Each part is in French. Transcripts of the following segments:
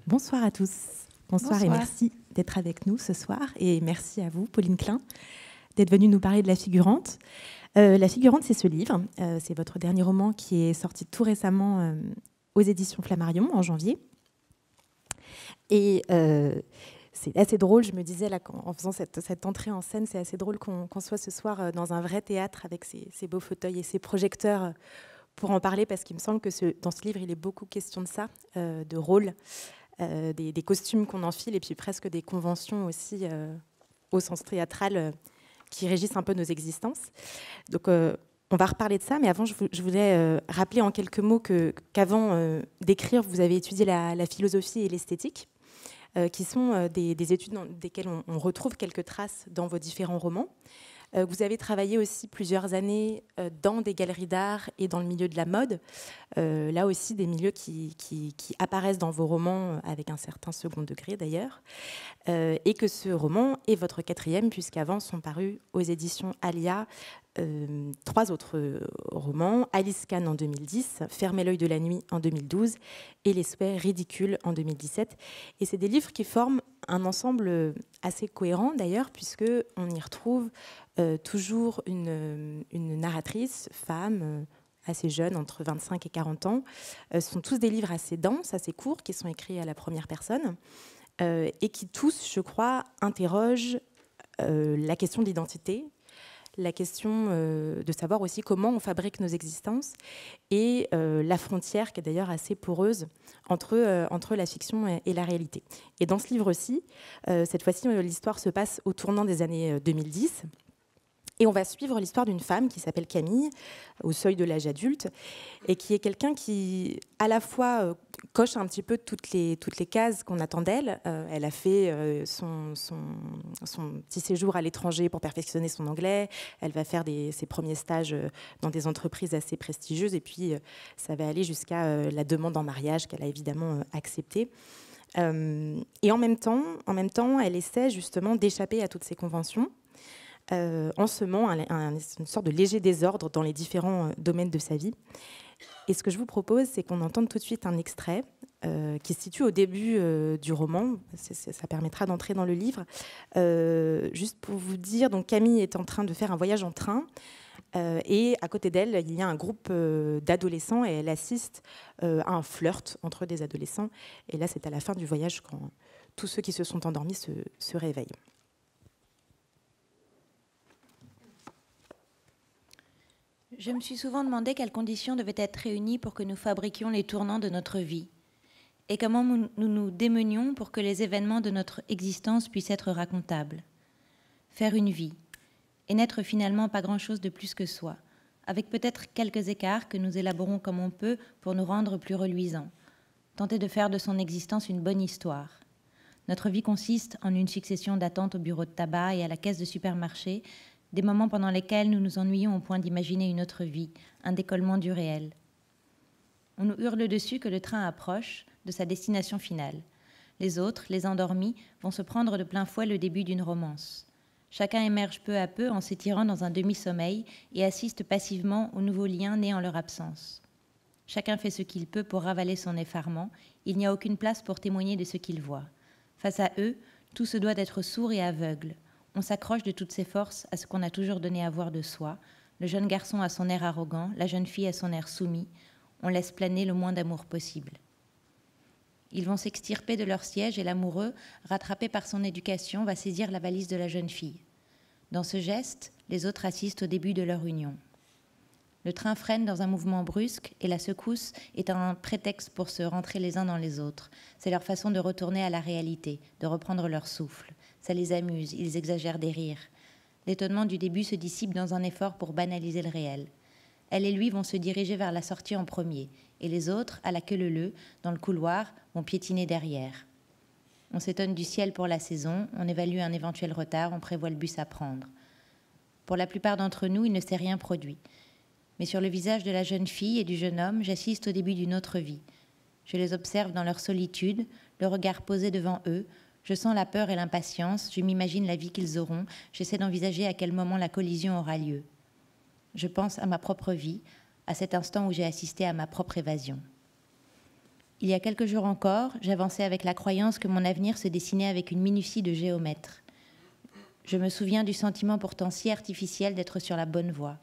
Bonsoir à tous. Bonsoir. Et merci d'être avec nous ce soir. Et merci à vous, Pauline Klein, d'être venue nous parler de La Figurante. La Figurante, c'est ce livre. C'est votre dernier roman qui est sorti tout récemment aux éditions Flammarion en janvier. Et c'est assez drôle, je me disais là, en faisant cette entrée en scène, c'est assez drôle qu'on soit ce soir dans un vrai théâtre avec ces beaux fauteuils et ces projecteurs pour en parler, parce qu'il me semble que dans ce livre, il est beaucoup question de ça, de rôle. Des costumes qu'on enfile et puis presque des conventions aussi au sens théâtral qui régissent un peu nos existences. Donc on va reparler de ça, mais avant je voulais rappeler en quelques mots qu'avant d'écrire, vous avez étudié la philosophie et l'esthétique, qui sont des études dans desquelles on retrouve quelques traces dans vos différents romans. Vous avez travaillé aussi plusieurs années dans des galeries d'art et dans le milieu de la mode. Là aussi, des milieux qui apparaissent dans vos romans avec un certain second degré d'ailleurs. Et que ce roman est votre quatrième, puisqu'avant sont parus aux éditions Alia 3 autres romans, Alice Kahn en 2010, Fermez l'œil de la nuit en 2012 et Les souhaits ridicules en 2017. Et c'est des livres qui forment un ensemble assez cohérent d'ailleurs, puisqu'on y retrouve toujours une narratrice, femme, assez jeune, entre 25 et 40 ans. Ce sont tous des livres assez denses, assez courts, qui sont écrits à la première personne et qui tous, je crois, interrogent la question de l'identité, la question de savoir aussi comment on fabrique nos existences et la frontière qui est d'ailleurs assez poreuse entre la fiction et la réalité. Et dans ce livre-ci, cette fois-ci, l'histoire se passe au tournant des années 2010. Et on va suivre l'histoire d'une femme qui s'appelle Camille, au seuil de l'âge adulte, et qui est quelqu'un qui, à la fois, coche un petit peu toutes les cases qu'on attend d'elle. Elle a fait son petit séjour à l'étranger pour perfectionner son anglais. Elle va faire ses premiers stages dans des entreprises assez prestigieuses. Et puis, ça va aller jusqu'à la demande en mariage qu'elle a évidemment acceptée. Et en même temps, elle essaie justement d'échapper à toutes ces conventions, en semant une sorte de léger désordre dans les différents domaines de sa vie. Et ce que je vous propose, c'est qu'on entende tout de suite un extrait qui se situe au début du roman. Ça permettra d'entrer dans le livre. Juste pour vous dire, donc Camille est en train de faire un voyage en train. Et à côté d'elle, il y a un groupe d'adolescents et elle assiste à un flirt entre des adolescents. Et là, c'est à la fin du voyage quand tous ceux qui se sont endormis se réveillent. Je me suis souvent demandé quelles conditions devaient être réunies pour que nous fabriquions les tournants de notre vie, et comment nous nous démenions pour que les événements de notre existence puissent être racontables. Faire une vie, et n'être finalement pas grand-chose de plus que soi, avec peut-être quelques écarts que nous élaborons comme on peut pour nous rendre plus reluisants, tenter de faire de son existence une bonne histoire. Notre vie consiste en une succession d'attentes au bureau de tabac et à la caisse de supermarché, des moments pendant lesquels nous nous ennuyons au point d'imaginer une autre vie, un décollement du réel. On nous hurle dessus que le train approche de sa destination finale. Les autres, les endormis, vont se prendre de plein fouet le début d'une romance. Chacun émerge peu à peu en s'étirant dans un demi-sommeil et assiste passivement aux nouveaux liens nés en leur absence. Chacun fait ce qu'il peut pour ravaler son effarement, il n'y a aucune place pour témoigner de ce qu'il voit. Face à eux, tout se doit d'être sourd et aveugle. On s'accroche de toutes ses forces à ce qu'on a toujours donné à voir de soi. Le jeune garçon a son air arrogant, la jeune fille a son air soumis. On laisse planer le moins d'amour possible. Ils vont s'extirper de leur siège et l'amoureux, rattrapé par son éducation, va saisir la valise de la jeune fille. Dans ce geste, les autres assistent au début de leur union. Le train freine dans un mouvement brusque et la secousse est un prétexte pour se rentrer les uns dans les autres. C'est leur façon de retourner à la réalité, de reprendre leur souffle. Ça les amuse, ils exagèrent des rires. L'étonnement du début se dissipe dans un effort pour banaliser le réel. Elle et lui vont se diriger vers la sortie en premier, et les autres, à la queue leu-leu, dans le couloir, vont piétiner derrière. On s'étonne du ciel pour la saison, on évalue un éventuel retard, on prévoit le bus à prendre. Pour la plupart d'entre nous, il ne s'est rien produit. Mais sur le visage de la jeune fille et du jeune homme, j'assiste au début d'une autre vie. Je les observe dans leur solitude, le regard posé devant eux. Je sens la peur et l'impatience, je m'imagine la vie qu'ils auront, j'essaie d'envisager à quel moment la collision aura lieu. Je pense à ma propre vie, à cet instant où j'ai assisté à ma propre évasion. Il y a quelques jours encore, j'avançais avec la croyance que mon avenir se dessinait avec une minutie de géomètre. Je me souviens du sentiment pourtant si artificiel d'être sur la bonne voie.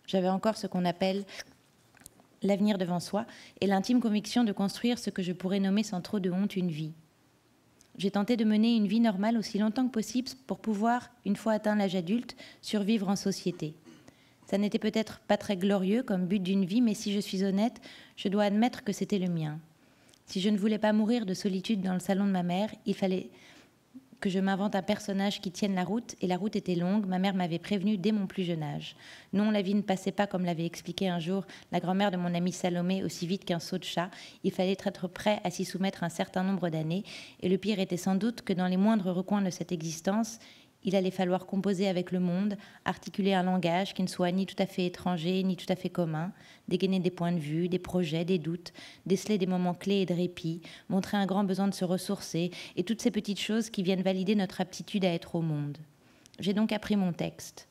J'avais encore ce qu'on appelle l'avenir devant soi et l'intime conviction de construire ce que je pourrais nommer sans trop de honte une vie. J'ai tenté de mener une vie normale aussi longtemps que possible pour pouvoir, une fois atteint l'âge adulte, survivre en société. Ça n'était peut-être pas très glorieux comme but d'une vie, mais si je suis honnête, je dois admettre que c'était le mien. Si je ne voulais pas mourir de solitude dans le salon de ma mère, il fallait que je m'invente un personnage qui tienne la route, et la route était longue, ma mère m'avait prévenue dès mon plus jeune âge. Non, la vie ne passait pas, comme l'avait expliqué un jour la grand-mère de mon amie Salomé, aussi vite qu'un saut de chat. Il fallait être prêt à s'y soumettre un certain nombre d'années, et le pire était sans doute que dans les moindres recoins de cette existence, il allait falloir composer avec le monde, articuler un langage qui ne soit ni tout à fait étranger, ni tout à fait commun, dégainer des points de vue, des projets, des doutes, déceler des moments clés et de répit, montrer un grand besoin de se ressourcer, et toutes ces petites choses qui viennent valider notre aptitude à être au monde. J'ai donc appris mon texte.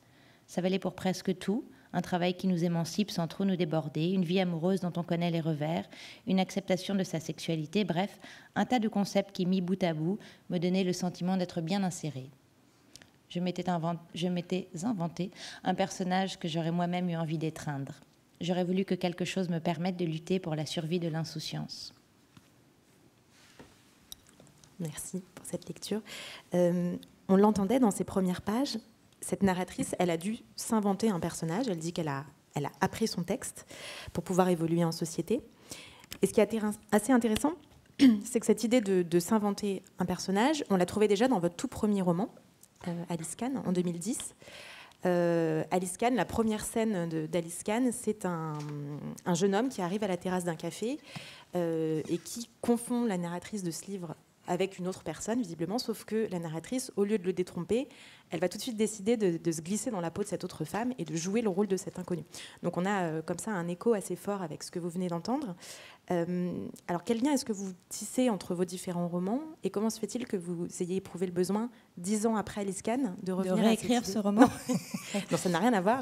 Ça valait pour presque tout, un travail qui nous émancipe sans trop nous déborder, une vie amoureuse dont on connaît les revers, une acceptation de sa sexualité, bref, un tas de concepts qui, mis bout à bout, me donnaient le sentiment d'être bien inséré. Je m'étais inventé un personnage que j'aurais moi-même eu envie d'étreindre. J'aurais voulu que quelque chose me permette de lutter pour la survie de l'insouciance. Merci pour cette lecture. On l'entendait dans ses premières pages. Cette narratrice, elle a dû s'inventer un personnage. Elle dit qu'elle a appris son texte pour pouvoir évoluer en société. Et ce qui est assez intéressant, c'est que cette idée de s'inventer un personnage, on l'a trouvée déjà dans votre tout premier roman, Alice Kahn, en 2010. Alice Kahn, la première scène d'Alice Kahn, c'est un jeune homme qui arrive à la terrasse d'un café et qui confond la narratrice de ce livre avec une autre personne, visiblement, sauf que la narratrice, au lieu de le détromper, elle va tout de suite décider de se glisser dans la peau de cette autre femme et de jouer le rôle de cet inconnu. Donc on a comme ça un écho assez fort avec ce que vous venez d'entendre. Alors quel lien est-ce que vous tissez entre vos différents romans et comment se fait-il que vous ayez éprouvé le besoin, 10 ans après Alice Kahn, de revenir à réécrire ce roman? Non, ça n'a rien à voir.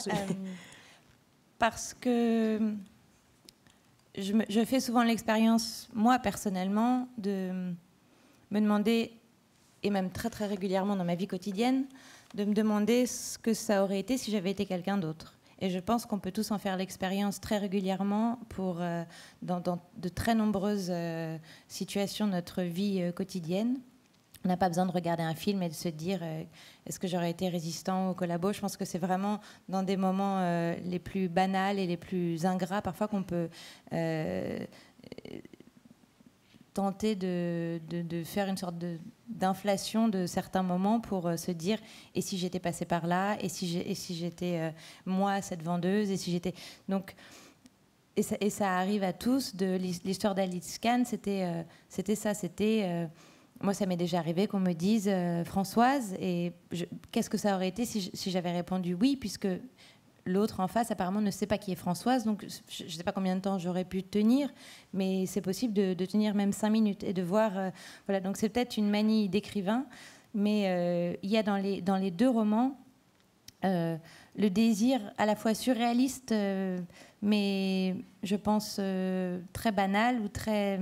Parce que je fais souvent l'expérience, moi personnellement, de me demander, et même très très régulièrement dans ma vie quotidienne, de me demander ce que ça aurait été si j'avais été quelqu'un d'autre. Et je pense qu'on peut tous en faire l'expérience très régulièrement dans de très nombreuses situations de notre vie quotidienne. On n'a pas besoin de regarder un film et de se dire est-ce que j'aurais été résistant au collabo. Je pense que c'est vraiment dans des moments les plus banals et les plus ingrats parfois qu'on peut tenter de faire une sorte d'inflation de certains moments pour se dire et si j'étais passée par là, et si j'étais moi cette vendeuse, et si j'étais donc et ça arrive à tous. De l'histoire d'Alice Kahn, c'était ça, moi ça m'est déjà arrivé qu'on me dise Françoise, et qu'est-ce que ça aurait été si j'avais répondu oui, puisque l'autre en face, apparemment, ne sait pas qui est Françoise, donc je ne sais pas combien de temps j'aurais pu tenir, mais c'est possible de tenir même 5 minutes et de voir... voilà, donc c'est peut-être une manie d'écrivain, mais il y a dans les deux romans le désir à la fois surréaliste, mais je pense très banal ou très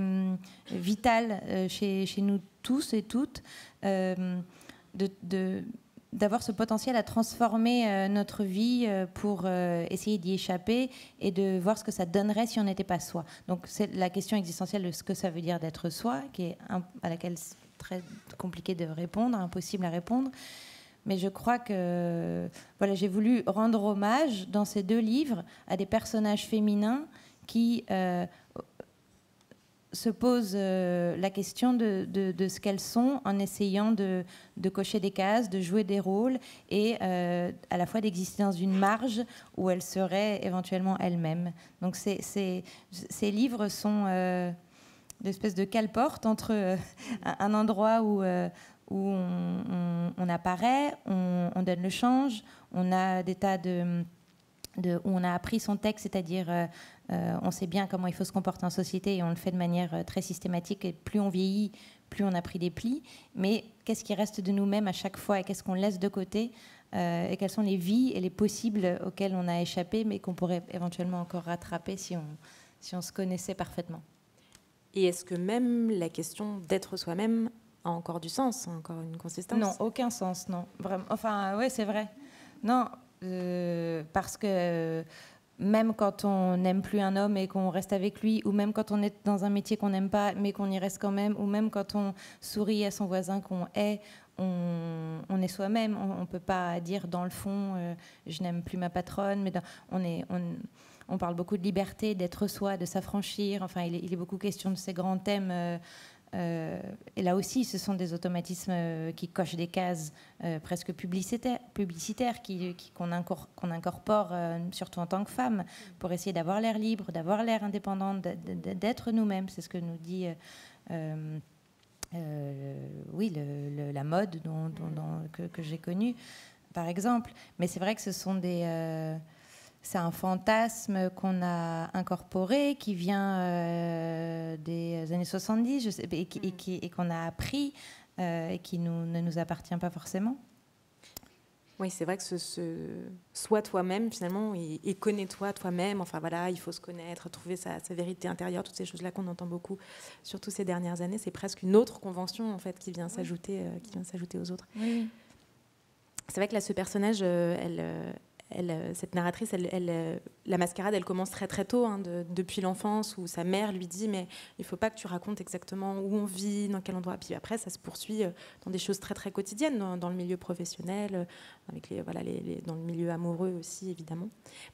vital chez nous tous et toutes, d'avoir ce potentiel à transformer notre vie pour essayer d'y échapper et de voir ce que ça donnerait si on n'était pas soi. Donc c'est la question existentielle de ce que ça veut dire d'être soi, à laquelle c'est très compliqué de répondre, impossible à répondre. Mais je crois que voilà, j'ai voulu rendre hommage dans ces deux livres à des personnages féminins qui se posent la question de ce qu'elles sont en essayant de cocher des cases, de jouer des rôles et à la fois d'exister dans une marge où elles seraient éventuellement elles-mêmes. Donc ces livres sont d'espèces de cale-porte entre un endroit où on apparaît, on donne le change, on a des tas où on a appris son texte, c'est-à-dire on sait bien comment il faut se comporter en société et on le fait de manière très systématique, et plus on vieillit, plus on a pris des plis. Mais qu'est-ce qui reste de nous-mêmes à chaque fois et qu'est-ce qu'on laisse de côté et quelles sont les vies et les possibles auxquels on a échappé mais qu'on pourrait éventuellement encore rattraper si on se connaissait parfaitement. Et est-ce que même la question d'être soi-même a encore du sens, a encore une consistance? Non, aucun sens, non. Vraiment. Enfin, oui, c'est vrai. Non, parce que même quand on n'aime plus un homme et qu'on reste avec lui, ou même quand on est dans un métier qu'on n'aime pas mais qu'on y reste quand même, ou même quand on sourit à son voisin qu'on hait, on est soi-même. On ne peut pas dire dans le fond je n'aime plus ma patronne, mais on parle beaucoup de liberté, d'être soi, de s'affranchir. Enfin, il est beaucoup question de ces grands thèmes. Et là aussi, ce sont des automatismes qui cochent des cases presque publicitaires qu'on incorpore, surtout en tant que femme, pour essayer d'avoir l'air libre, d'avoir l'air indépendante, d'être nous-mêmes. C'est ce que nous dit oui, la mode que j'ai connue, par exemple. Mais c'est vrai que ce sont c'est un fantasme qu'on a incorporé, qui vient des années 70, je sais, et qu'on a appris, et qui ne nous appartient pas forcément. Oui, c'est vrai que sois toi-même, finalement, et connais-toi toi-même. Enfin, voilà, il faut se connaître, trouver sa vérité intérieure, toutes ces choses-là qu'on entend beaucoup, surtout ces dernières années. C'est presque une autre convention, en fait, qui vient s'ajouter aux autres. Oui. C'est vrai que là, ce personnage, cette narratrice, la mascarade, elle commence très très tôt, depuis l'enfance, où sa mère lui dit mais il faut pas que tu racontes exactement où on vit, dans quel endroit. Puis après, ça se poursuit dans des choses très très quotidiennes, dans le milieu professionnel, dans le milieu amoureux aussi, évidemment.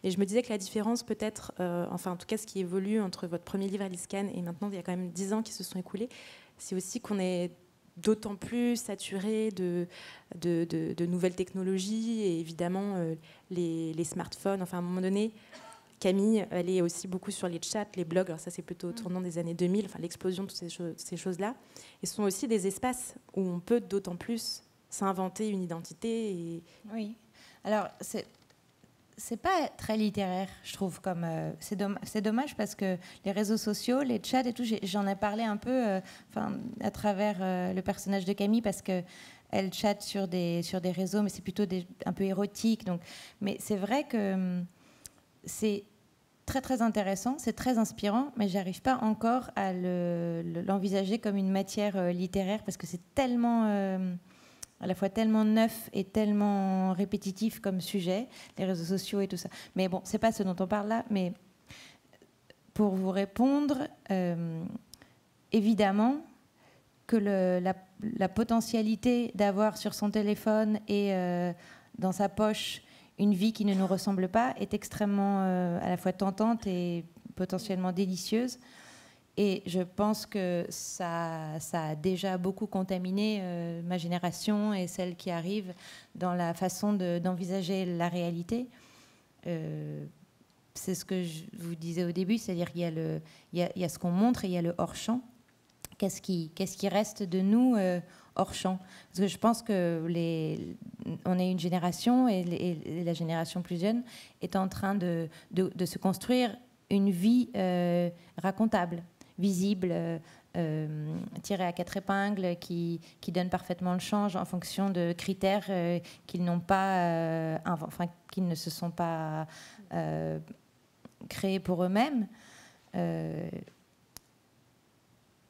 Mais je me disais que la différence peut-être, enfin en tout cas ce qui évolue entre votre premier livre Alice Kahn et maintenant, il y a quand même 10 ans qui se sont écoulés, c'est aussi qu'on est d'autant plus saturé de nouvelles technologies et évidemment les smartphones. Enfin, à un moment donné, Camille, elle est aussi beaucoup sur les chats, les blogs. Alors ça, c'est plutôt au tournant des années 2000, enfin, l'explosion de ces choses-là. Et ce sont aussi des espaces où on peut d'autant plus s'inventer une identité. Oui. Alors, c'est pas très littéraire, je trouve. C'est dommage parce que les réseaux sociaux, les chats et tout, j'en ai parlé un peu à travers le personnage de Camille, parce que elle chatte sur des réseaux, mais c'est plutôt un peu érotique. Mais c'est vrai que c'est très très intéressant, c'est très inspirant, mais j'arrive pas encore à l'envisager comme une matière littéraire, parce que c'est tellement à la fois tellement neuf et tellement répétitif comme sujet, les réseaux sociaux et tout ça. Mais bon, c'est pas ce dont on parle là. Mais pour vous répondre, évidemment que la potentialité d'avoir sur son téléphone et dans sa poche une vie qui ne nous ressemble pas est extrêmement à la fois tentante et potentiellement délicieuse. Et je pense que ça a déjà beaucoup contaminé ma génération et celle qui arrive dans la façon d'envisager la réalité. C'est ce que je vous disais au début, c'est-à-dire qu'il y a ce qu'on montre et il y a le hors-champ. Qu'est-ce qui reste de nous hors champ? Parce que je pense que on est une génération, et la génération plus jeune est en train de se construire une vie racontable, visible, tirée à 4 épingles, qui donne parfaitement le change en fonction de critères qu'ils n'ont pas, qu'ils ne se sont pas créés pour eux-mêmes.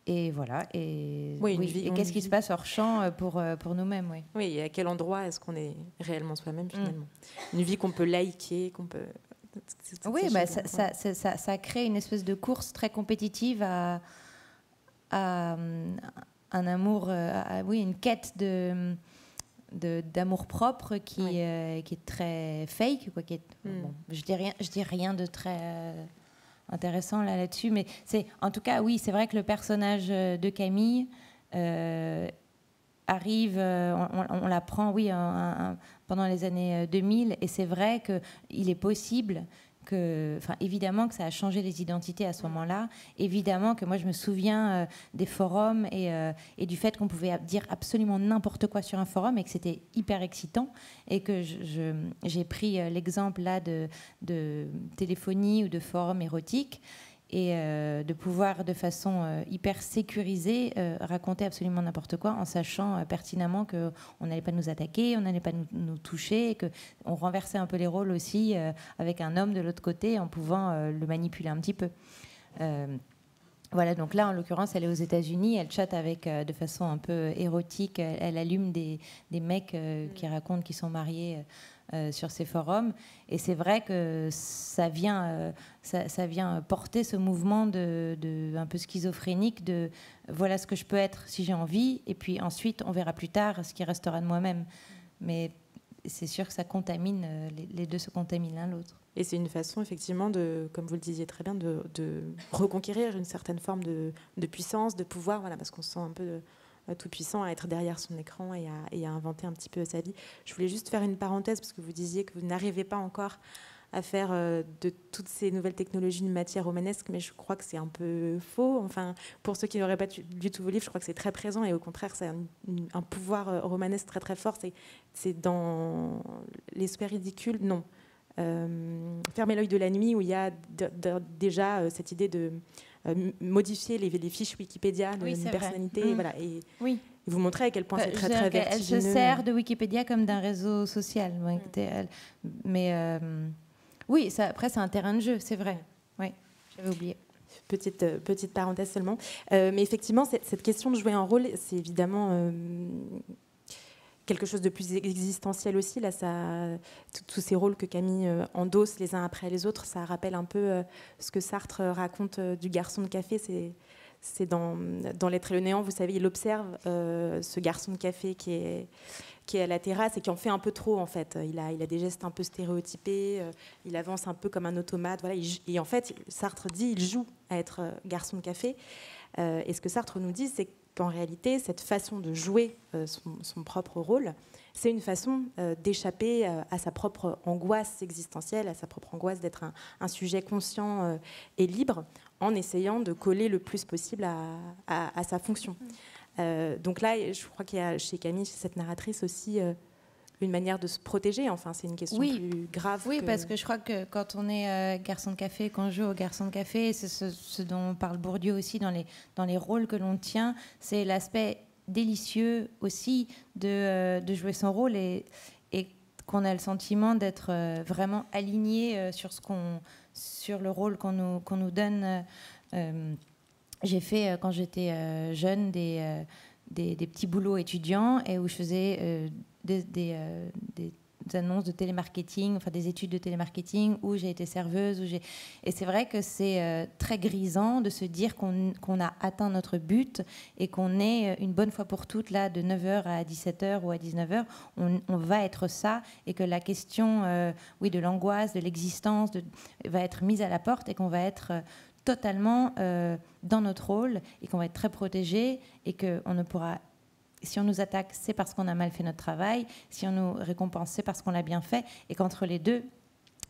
Et voilà. Et, et qu'est-ce qui se passe hors champ pour nous-mêmes? Oui, et à quel endroit est-ce qu'on est réellement soi-même, finalement? Une vie qu'on peut liker, qu'on peut... Oui, ça crée une espèce de course très compétitive à un amour, une quête d'amour propre qui est très fake, quoi, bon, je dis rien de très intéressant là-dessus, mais en tout cas, oui, c'est vrai que le personnage de Camille arrive, on l'apprend, oui, pendant les années 2000, et c'est vrai qu'il est possible évidemment que ça a changé les identités à ce moment-là. Évidemment que moi, je me souviens des forums et du fait qu'on pouvait dire absolument n'importe quoi sur un forum et que c'était hyper excitant. Et que j'ai pris l'exemple là de téléphonie ou de forum érotique, et de pouvoir de façon hyper sécurisée raconter absolument n'importe quoi, en sachant pertinemment qu'on n'allait pas nous attaquer, on n'allait pas nous toucher, et qu'on renversait un peu les rôles aussi avec un homme de l'autre côté, en pouvant le manipuler un petit peu. Voilà, donc là, en l'occurrence, elle est aux États-Unis, elle chatte avec, de façon un peu érotique, elle allume des mecs qui racontent qu'ils sont mariés sur ces forums. Et c'est vrai que ça vient porter ce mouvement un peu schizophrénique de voilà ce que je peux être si j'ai envie, et puis ensuite, on verra plus tard ce qui restera de moi-même. Mais c'est sûr que ça contamine, les deux se contaminent l'un l'autre. Et c'est une façon, effectivement, comme vous le disiez très bien, de reconquérir une certaine forme de puissance, de pouvoir, voilà, parce qu'on se sent un peu tout puissant à être derrière son écran et à inventer un petit peu sa vie. Je voulais juste faire une parenthèse, parce que vous disiez que vous n'arrivez pas encore à faire de toutes ces nouvelles technologies une matière romanesque, mais je crois que c'est un peu faux. Enfin, pour ceux qui n'auraient pas lu tous vos livres, je crois que c'est très présent, et au contraire, c'est un pouvoir romanesque très très fort. C'est dans l'esprit ridicule, non. Fermer l'œil de la nuit, où il y a déjà cette idée de modifier les fiches Wikipédia de une personnalité, voilà, et vous montrer à quel point c'est très très vertigineux. Elle se sert de Wikipédia comme d'un réseau social, mais oui, après c'est un terrain de jeu, c'est vrai. Oui, j'avais oublié. Petite parenthèse seulement, mais effectivement cette question de jouer un rôle, c'est évidemment quelque chose de plus existentiel aussi. Là, tous ces rôles que Camille endosse les uns après les autres, ça rappelle un peu ce que Sartre raconte du garçon de café. C'est dans L'être et le néant, vous savez, il observe ce garçon de café qui est à la terrasse et qui en fait un peu trop, en fait. Il a des gestes un peu stéréotypés, il avance un peu comme un automate. Voilà, et en fait, Sartre dit il joue à être garçon de café. Et ce que Sartre nous dit, c'est qu'en réalité, cette façon de jouer son propre rôle, c'est une façon d'échapper à sa propre angoisse existentielle, à sa propre angoisse d'être un sujet conscient et libre, en essayant de coller le plus possible à sa fonction. Donc là, je crois qu'il y a chez Camille, chez cette narratrice aussi, une manière de se protéger. Enfin, c'est une question plus grave. Oui, parce que je crois que quand on est garçon de café, qu'on joue au garçon de café, c'est ce dont parle Bourdieu aussi dans les rôles que l'on tient, c'est l'aspect délicieux aussi de jouer son rôle et qu'on a le sentiment d'être vraiment aligné sur le rôle qu'on nous donne. J'ai fait, quand j'étais jeune, des petits boulots étudiants et où je faisais des annonces de télémarketing, enfin des études de télémarketing où j'ai été serveuse. Et c'est vrai que c'est très grisant de se dire qu'on a atteint notre but et qu'on est une bonne fois pour toutes là de 9h à 17h ou à 19h, on va être ça, et que la question de l'angoisse, de l'existence va être mise à la porte et qu'on va être totalement dans notre rôle et qu'on va être très protégé et qu'on ne pourra... Si on nous attaque, c'est parce qu'on a mal fait notre travail. Si on nous récompense, c'est parce qu'on l'a bien fait. Et qu'entre les deux,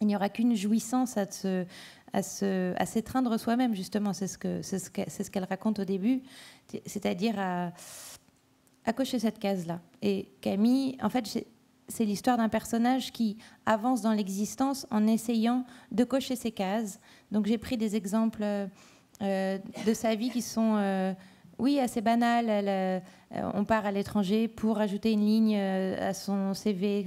il n'y aura qu'une jouissance à s'étreindre soi-même, justement. C'est ce qu'elle raconte au début, c'est-à-dire à cocher cette case-là. Et Camille, en fait, c'est l'histoire d'un personnage qui avance dans l'existence en essayant de cocher ces cases. Donc j'ai pris des exemples de sa vie qui sont... assez banal. On part à l'étranger pour ajouter une ligne à son CV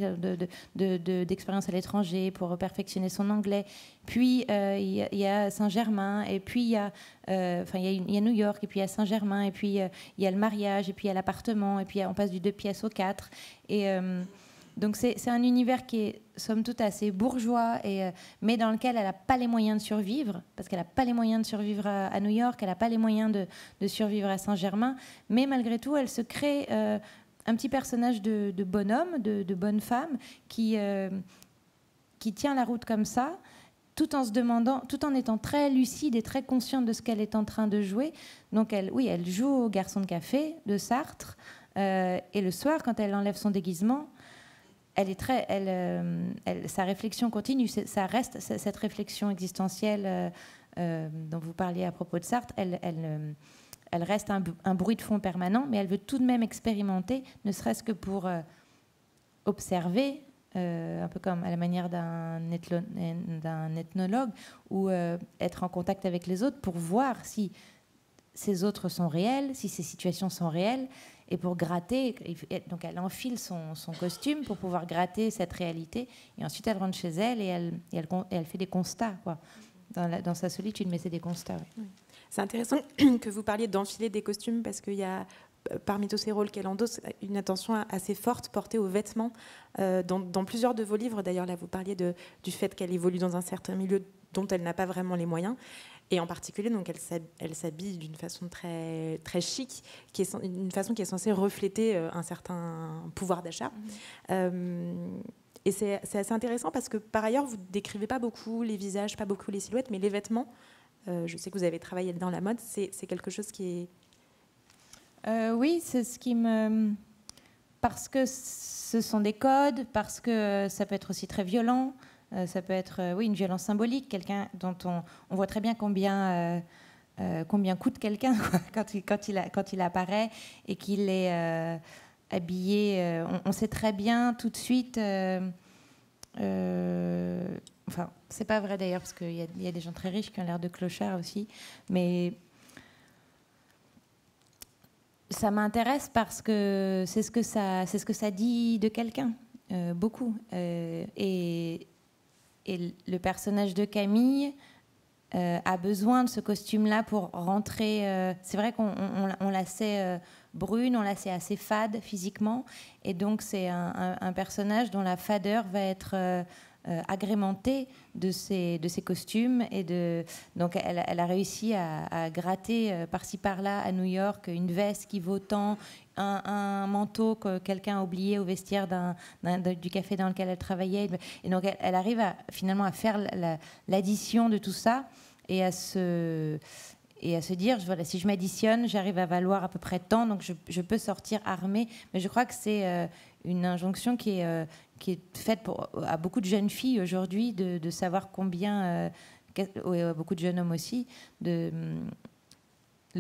d'expérience à l'étranger pour perfectionner son anglais. Puis il y a Saint-Germain, et puis il y a New York, et puis il y a Saint-Germain, et puis il y a le mariage, et puis il y a l'appartement, et puis on passe du 2 pièces au 4. Donc c'est un univers qui est, somme toute, assez bourgeois, mais dans lequel elle n'a pas les moyens de survivre, parce qu'elle n'a pas les moyens de survivre à New York, elle n'a pas les moyens de survivre à Saint-Germain, mais malgré tout, elle se crée un petit personnage de bonhomme, de bonne femme, qui tient la route comme ça, tout en se demandant, tout en étant très lucide et très consciente de ce qu'elle est en train de jouer. Donc elle joue au garçon de café de Sartre, et le soir, quand elle enlève son déguisement, sa réflexion continue, ça reste cette réflexion existentielle dont vous parliez à propos de Sartre, elle reste un bruit de fond permanent, mais elle veut tout de même expérimenter, ne serait-ce que pour observer, un peu comme à la manière d'un ethnologue, ou être en contact avec les autres pour voir si ces autres sont réels, si ces situations sont réelles, et pour gratter, donc elle enfile son costume pour pouvoir gratter cette réalité, et ensuite elle rentre chez elle et elle fait des constats, quoi, dans sa solitude, mais c'est des constats. Oui. C'est intéressant que vous parliez d'enfiler des costumes parce qu'il y a, parmi tous ces rôles qu'elle endosse, une attention assez forte portée aux vêtements. Dans plusieurs de vos livres, d'ailleurs, là, vous parliez du fait qu'elle évolue dans un certain milieu dont elle n'a pas vraiment les moyens. Et en particulier, donc, elle s'habille d'une façon très, très chic, une façon qui est censée refléter un certain pouvoir d'achat. Et c'est assez intéressant parce que, par ailleurs, vous ne décrivez pas beaucoup les visages, pas beaucoup les silhouettes, mais les vêtements, je sais que vous avez travaillé dans la mode, c'est quelque chose qui est... Oui, c'est ce qui me... Parce que ce sont des codes, parce que ça peut être aussi très violent, ça peut être oui, une violence symbolique, quelqu'un dont on voit très bien combien coûte quelqu'un quand il apparaît et qu'il est habillé. On sait très bien tout de suite... enfin, c'est pas vrai d'ailleurs, parce qu'il y a des gens très riches qui ont l'air de clochards aussi, mais... Ça m'intéresse parce que c'est ce que ça dit de quelqu'un, beaucoup. Et le personnage de Camille a besoin de ce costume-là pour rentrer. C'est vrai qu'on la sait brune, on la sait assez fade physiquement, et donc c'est un personnage dont la fadeur va être agrémentée de ces costumes. Donc elle a réussi à gratter par-ci par-là à New York une veste qui vaut tant, un manteau que quelqu'un a oublié au vestiaire du café dans lequel elle travaillait. Et donc elle arrive finalement à faire l'addition de tout ça et à se dire, voilà, si je m'additionne, j'arrive à valoir à peu près tant, donc je peux sortir armée. Mais je crois que c'est une injonction qui est faite à beaucoup de jeunes filles aujourd'hui, de savoir combien, beaucoup de jeunes hommes aussi, le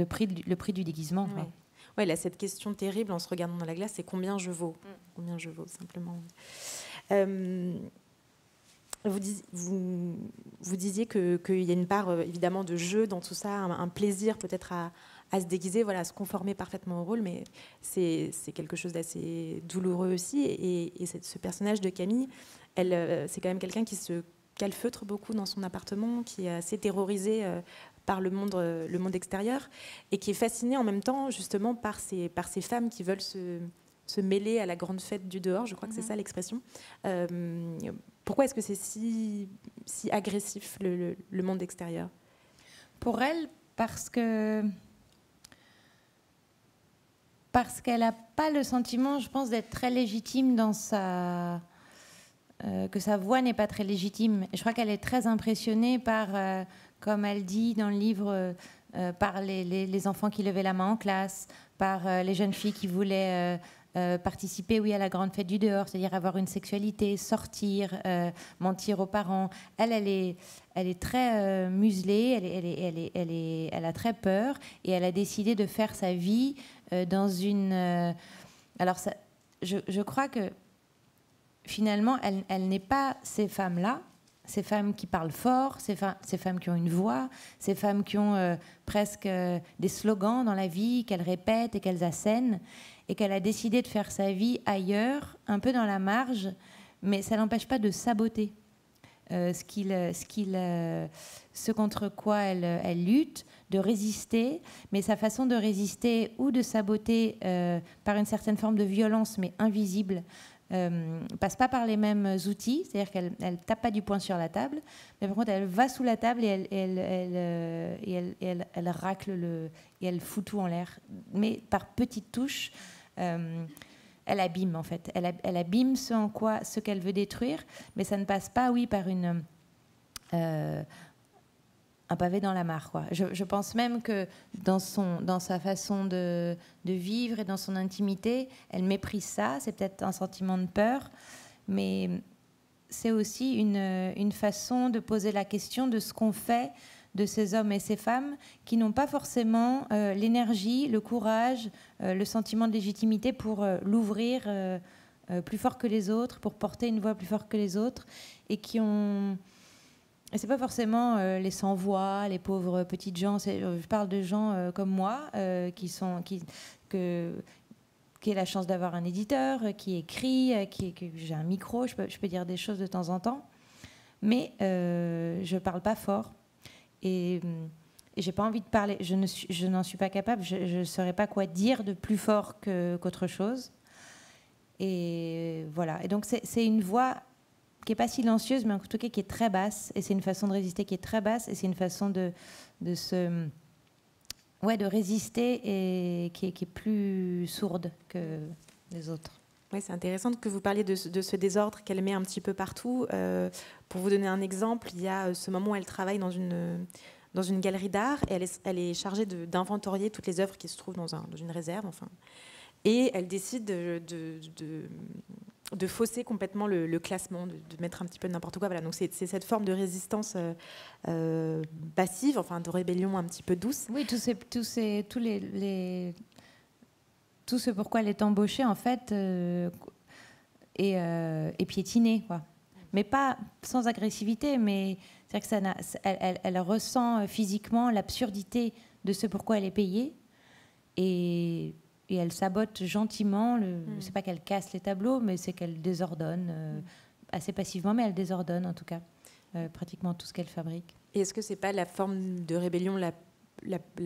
prix du déguisement. Oui. Ouais, là, cette question terrible en se regardant dans la glace, c'est combien je vaux. Combien je vaux, simplement. Vous disiez qu'il y a une part évidemment de jeu dans tout ça, un plaisir peut-être à se déguiser, voilà, à se conformer parfaitement au rôle, mais c'est quelque chose d'assez douloureux aussi. Et ce personnage de Camille, c'est quand même quelqu'un qui se calfeutre beaucoup dans son appartement, qui est assez terrorisé par le monde extérieur, et qui est fasciné en même temps justement par ces femmes qui veulent se mêler à la grande fête du dehors, je crois que c'est ça l'expression. Pourquoi est-ce que c'est si agressif, le monde extérieur? Pour elle, parce qu'elle n'a pas le sentiment, je pense, d'être très légitime dans que sa voix n'est pas très légitime. Je crois qu'elle est très impressionnée par, comme elle dit dans le livre, par les enfants qui levaient la main en classe, par les jeunes filles qui voulaient... participer, oui, à la grande fête du dehors, c'est-à-dire avoir une sexualité, sortir, mentir aux parents. Elle est très muselée, elle a très peur, et elle a décidé de faire sa vie dans une... alors, je crois que finalement, elle n'est pas ces femmes-là, ces femmes qui parlent fort, ces femmes qui ont une voix, ces femmes qui ont presque des slogans dans la vie qu'elles répètent et qu'elles assènent, et qu'elle a décidé de faire sa vie ailleurs, un peu dans la marge, mais ça n'empêche pas de saboter ce contre quoi elle lutte, de résister, mais sa façon de résister ou de saboter par une certaine forme de violence, mais invisible, passe pas par les mêmes outils, c'est-à-dire qu'elle ne tape pas du poing sur la table, mais par contre elle va sous la table et elle racle et elle fout tout en l'air, mais par petites touches. Elle abîme en fait, elle abîme ce qu'elle veut détruire, mais ça ne passe pas, oui, par un pavé dans la mare, quoi. Je pense même que dans sa façon de vivre et dans son intimité, elle méprise ça. C'est peut-être un sentiment de peur, mais c'est aussi une façon de poser la question de ce qu'on fait de ces hommes et ces femmes qui n'ont pas forcément l'énergie, le courage, le sentiment de légitimité pour l'ouvrir plus fort que les autres, pour porter une voix plus forte que les autres, et qui ont... Et c'est pas forcément les sans-voix, les pauvres petites gens. Je parle de gens comme moi qui ai la chance d'avoir un éditeur, qui écrit, que j'ai un micro, je peux dire des choses de temps en temps, mais je parle pas fort. Et Et j'ai pas envie de parler. Je n'en suis pas capable. Je ne saurais pas quoi dire de plus fort qu'autre chose. Et voilà. Et donc c'est une voix qui est pas silencieuse, mais en tout cas qui est très basse. Et c'est une façon de résister qui est très basse. Et c'est une façon de résister et qui est plus sourde que les autres. Oui, c'est intéressant que vous parliez de ce désordre qu'elle met un petit peu partout. Pour vous donner un exemple, il y a ce moment où elle travaille dans une galerie d'art et elle est chargée d'inventorier toutes les œuvres qui se trouvent dans une réserve. Enfin. Et elle décide de fausser complètement le classement, de mettre un petit peu de n'importe quoi. Voilà. Donc c'est cette forme de résistance passive, enfin de rébellion un petit peu douce. Oui, tout ce pourquoi elle est embauchée, en fait, est piétiné, quoi. Mais pas sans agressivité, mais c'est-à-dire que elle ressent physiquement l'absurdité de ce pourquoi elle est payée, et elle sabote gentiment. C'est pas qu'elle casse les tableaux, mais c'est qu'elle désordonne, assez passivement, mais elle désordonne, en tout cas, pratiquement tout ce qu'elle fabrique. Et est-ce que c'est pas la forme de rébellion la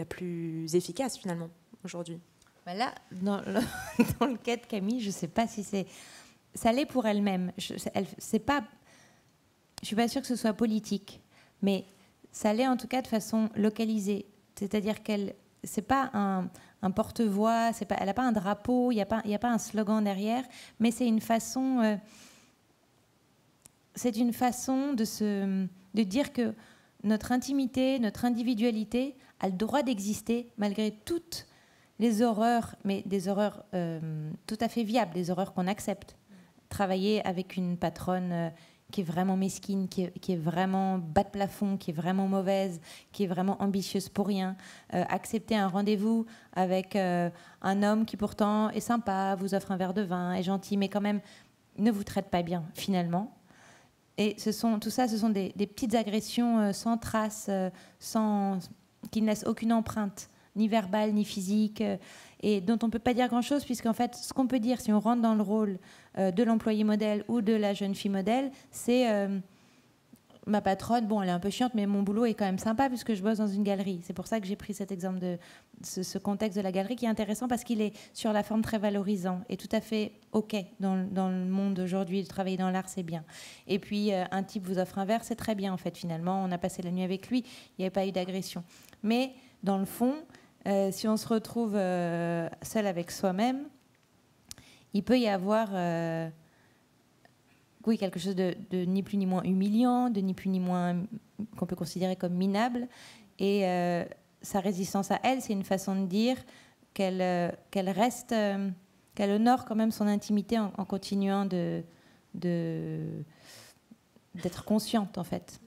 plus efficace, finalement, aujourd'hui ? Là, dans le cas de Camille, je ne sais pas si ça l'est pour elle-même. Je suis pas sûre que ce soit politique, mais ça l'est en tout cas de façon localisée. C'est-à-dire c'est pas un porte-voix, elle n'a pas un drapeau, il n'y a pas un slogan derrière, mais c'est une façon de dire que notre intimité, notre individualité a le droit d'exister malgré toutes les horreurs, mais des horreurs tout à fait viables, des horreurs qu'on accepte. Travailler avec une patronne qui est vraiment mesquine, qui est vraiment bas de plafond, qui est vraiment mauvaise, qui est vraiment ambitieuse pour rien. Accepter un rendez-vous avec un homme qui pourtant est sympa, vous offre un verre de vin, est gentil, mais quand même ne vous traite pas bien, finalement. Et tout ça, ce sont des petites agressions sans trace, qui ne laissent aucune empreinte, ni verbale, ni physique, et dont on ne peut pas dire grand-chose, puisqu'en fait, ce qu'on peut dire, si on rentre dans le rôle de l'employé modèle ou de la jeune fille modèle, c'est ma patronne, bon, elle est un peu chiante, mais mon boulot est quand même sympa, puisque je bosse dans une galerie. C'est pour ça que j'ai pris cet exemple de ce contexte de la galerie, qui est intéressant, parce qu'il est sur la forme très valorisant, et tout à fait OK dans le monde d'aujourd'hui. De travailler dans l'art, c'est bien. Et puis, un type vous offre un verre, c'est très bien, en fait, finalement. On a passé la nuit avec lui, il n'y avait pas eu d'agression. Mais, dans le fond, si on se retrouve seul avec soi-même, il peut y avoir quelque chose de ni plus ni moins humiliant, de ni plus ni moins qu'on peut considérer comme minable. Et sa résistance à elle, c'est une façon de dire qu'elle reste, qu'elle honore quand même son intimité en continuant d'être consciente, en fait.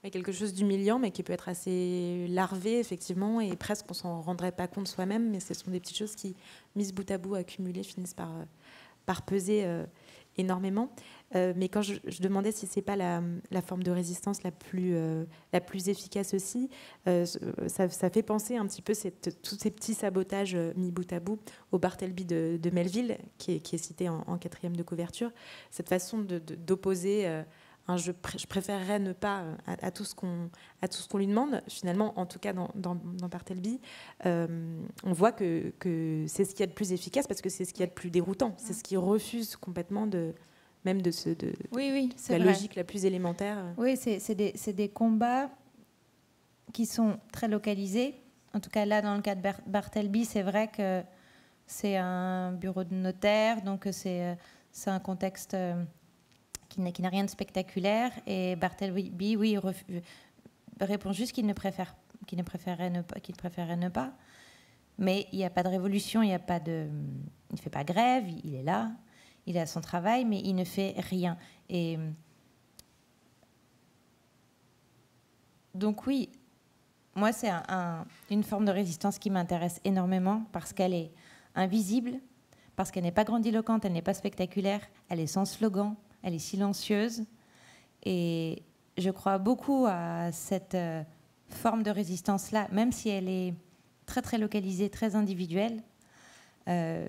Quelque chose d'humiliant, mais qui peut être assez larvé, effectivement, et presque on s'en rendrait pas compte soi-même, mais ce sont des petites choses qui, mises bout à bout, accumulées, finissent par peser énormément. Mais quand je demandais si c'est pas la forme de résistance la plus efficace aussi, ça fait penser un petit peu tous ces petits sabotages mis bout à bout au Bartleby de Melville, qui est cité en quatrième de couverture, cette façon d'opposer je préférerais ne pas à tout ce qu'on lui demande. Finalement, en tout cas dans Bartleby, on voit que c'est ce qu'il y a de plus efficace, parce que c'est ce qu'il y a de plus déroutant. C'est ce qui refuse complètement de la logique la plus élémentaire. Oui, c'est des combats qui sont très localisés. En tout cas, là, dans le cas de Bartleby, c'est vrai que c'est un bureau de notaire, donc c'est un contexte qui n'a rien de spectaculaire, et Bartleby, oui, répond juste qu'il préférerait ne pas. Mais il n'y a pas de révolution, il ne fait pas grève, il est là, il a son travail, mais il ne fait rien. Et donc oui, moi c'est une forme de résistance qui m'intéresse énormément, parce qu'elle est invisible, parce qu'elle n'est pas grandiloquente, elle n'est pas spectaculaire, elle est sans slogan, elle est silencieuse, et je crois beaucoup à cette forme de résistance-là, même si elle est très très localisée, très individuelle. Je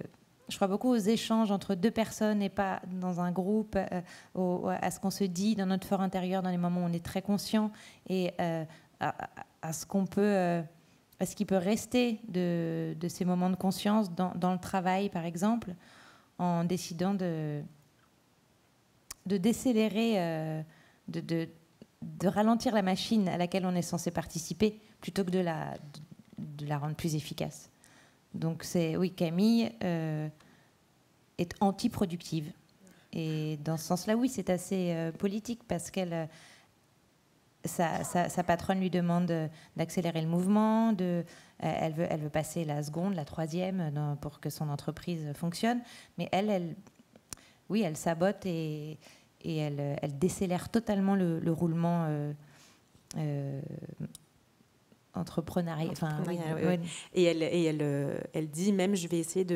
crois beaucoup aux échanges entre deux personnes et pas dans un groupe, à ce qu'on se dit dans notre fort intérieur dans les moments où on est très conscient, et à ce qu'on peut, à ce qui peut rester de ces moments de conscience dans le travail, par exemple, en décidant de décélérer, de ralentir la machine à laquelle on est censé participer, plutôt que de la rendre plus efficace. Donc oui, Camille est anti-productive. Et dans ce sens-là, oui, c'est assez politique, parce qu'elle, sa patronne lui demande d'accélérer le mouvement, elle veut passer la seconde, la troisième, pour que son entreprise fonctionne. Mais elle sabote et elle décélère totalement le roulement entrepreneurial. Enfin, oui. Et elle dit même, je vais essayer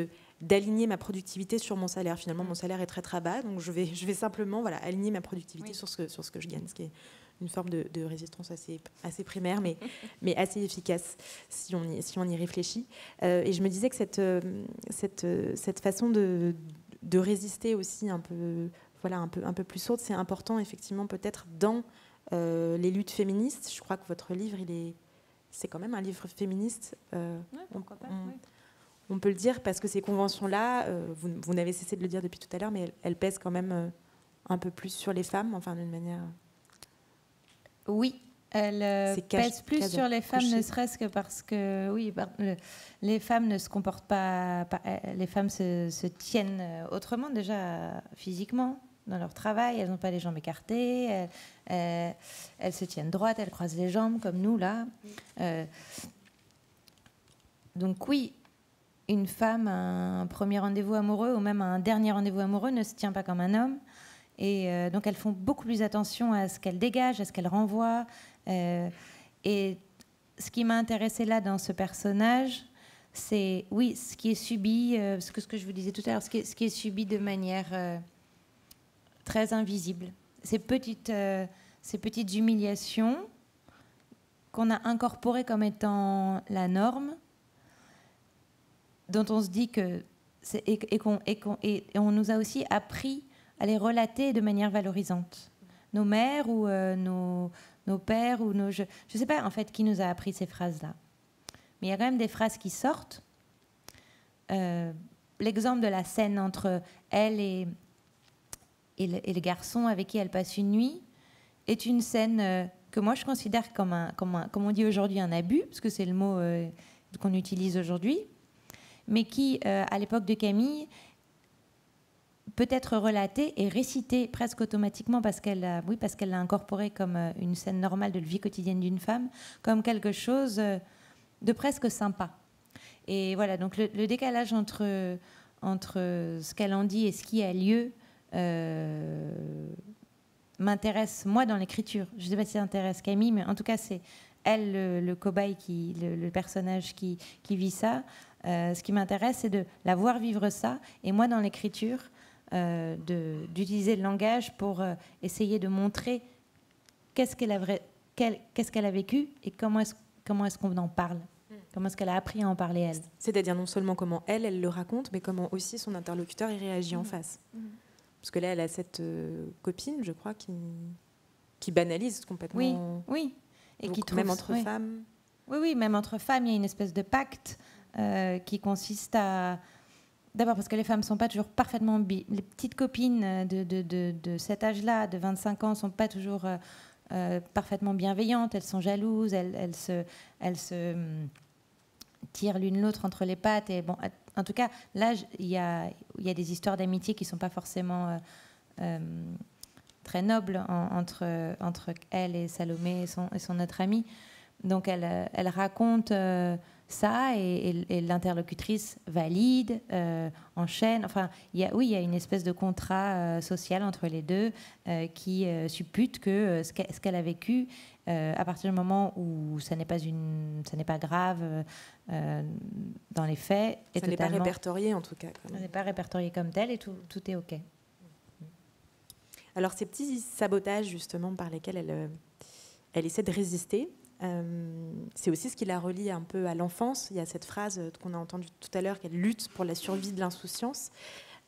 d'aligner ma productivité sur mon salaire. Finalement, mon salaire est très très bas, donc je vais simplement aligner ma productivité sur ce que je gagne, ce qui est une forme de résistance assez primaire, mais assez efficace si on y réfléchit. Et je me disais que cette façon de résister aussi un peu plus sourde, c'est important effectivement peut-être dans les luttes féministes. Je crois que votre livre, c'est quand même un livre féministe. Pourquoi pas, on peut le dire, parce que ces conventions-là, vous n'avez cessé de le dire depuis tout à l'heure, mais elles pèsent quand même un peu plus sur les femmes, enfin d'une manière... Oui, elles pèsent plus sur les femmes, ne serait-ce que parce que les femmes ne se comportent pas... Les femmes se tiennent autrement, déjà physiquement, dans leur travail. Elles n'ont pas les jambes écartées, elles se tiennent droites, elles croisent les jambes, comme nous, là. Donc oui, une femme à un premier rendez-vous amoureux ou même à un dernier rendez-vous amoureux ne se tient pas comme un homme. Et donc elles font beaucoup plus attention à ce qu'elles dégagent, à ce qu'elles renvoient. Et ce qui m'a intéressée là dans ce personnage, c'est ce qui est subi, ce que je vous disais tout à l'heure, ce qui est subi de manière très invisible. Ces petites humiliations qu'on a incorporées comme étant la norme, dont on se dit que et on nous a aussi appris à les relater de manière valorisante. Nos mères ou nos pères ou je ne sais pas en fait qui nous a appris ces phrases-là. Mais il y a quand même des phrases qui sortent. L'exemple de la scène entre elle et le garçon avec qui elle passe une nuit est une scène que moi je considère comme on dit aujourd'hui, un abus, parce que c'est le mot qu'on utilise aujourd'hui, mais qui, à l'époque de Camille, peut être relatée et récitée presque automatiquement parce qu'elle l'a incorporée comme une scène normale de la vie quotidienne d'une femme, comme quelque chose de presque sympa. Et voilà, donc le décalage entre ce qu'elle en dit et ce qui a lieu m'intéresse, moi, dans l'écriture. Je ne sais pas si ça intéresse Camille, mais en tout cas, c'est elle, le cobaye, le personnage qui vit ça. Ce qui m'intéresse, c'est de la voir vivre ça, et moi, dans l'écriture, d'utiliser le langage pour essayer de montrer qu'est-ce qu'elle a vécu et comment est-ce qu'on en parle, comment est-ce qu'elle a appris à en parler, elle. C'est-à-dire non seulement comment elle le raconte, mais comment aussi son interlocuteur y réagit en face. Parce que là, elle a cette copine, je crois, qui banalise complètement. Oui. Et donc, qui trouve, même entre femmes. Oui, même entre femmes, il y a une espèce de pacte qui consiste à... D'abord parce que les femmes ne sont pas toujours parfaitement... Les petites copines de cet âge-là, de 25 ans, ne sont pas toujours parfaitement bienveillantes. Elles sont jalouses, elles se tirent l'une l'autre entre les pattes. Et bon, en tout cas, là, il y a des histoires d'amitié qui ne sont pas forcément très nobles entre elle et Salomé et son autre amie. Donc, elle raconte... ça, et l'interlocutrice valide, enchaîne. Enfin, il y a une espèce de contrat social entre les deux qui suppute que ce qu'elle a vécu, à partir du moment où ça n'est pas grave dans les faits, ça n'est pas répertorié en tout cas. Ça n'est pas répertorié comme tel, et tout est OK. Alors, ces petits sabotages justement par lesquels elle essaie de résister, c'est aussi ce qui la relie un peu à l'enfance. Il y a cette phrase qu'on a entendue tout à l'heure, qu'elle lutte pour la survie de l'insouciance.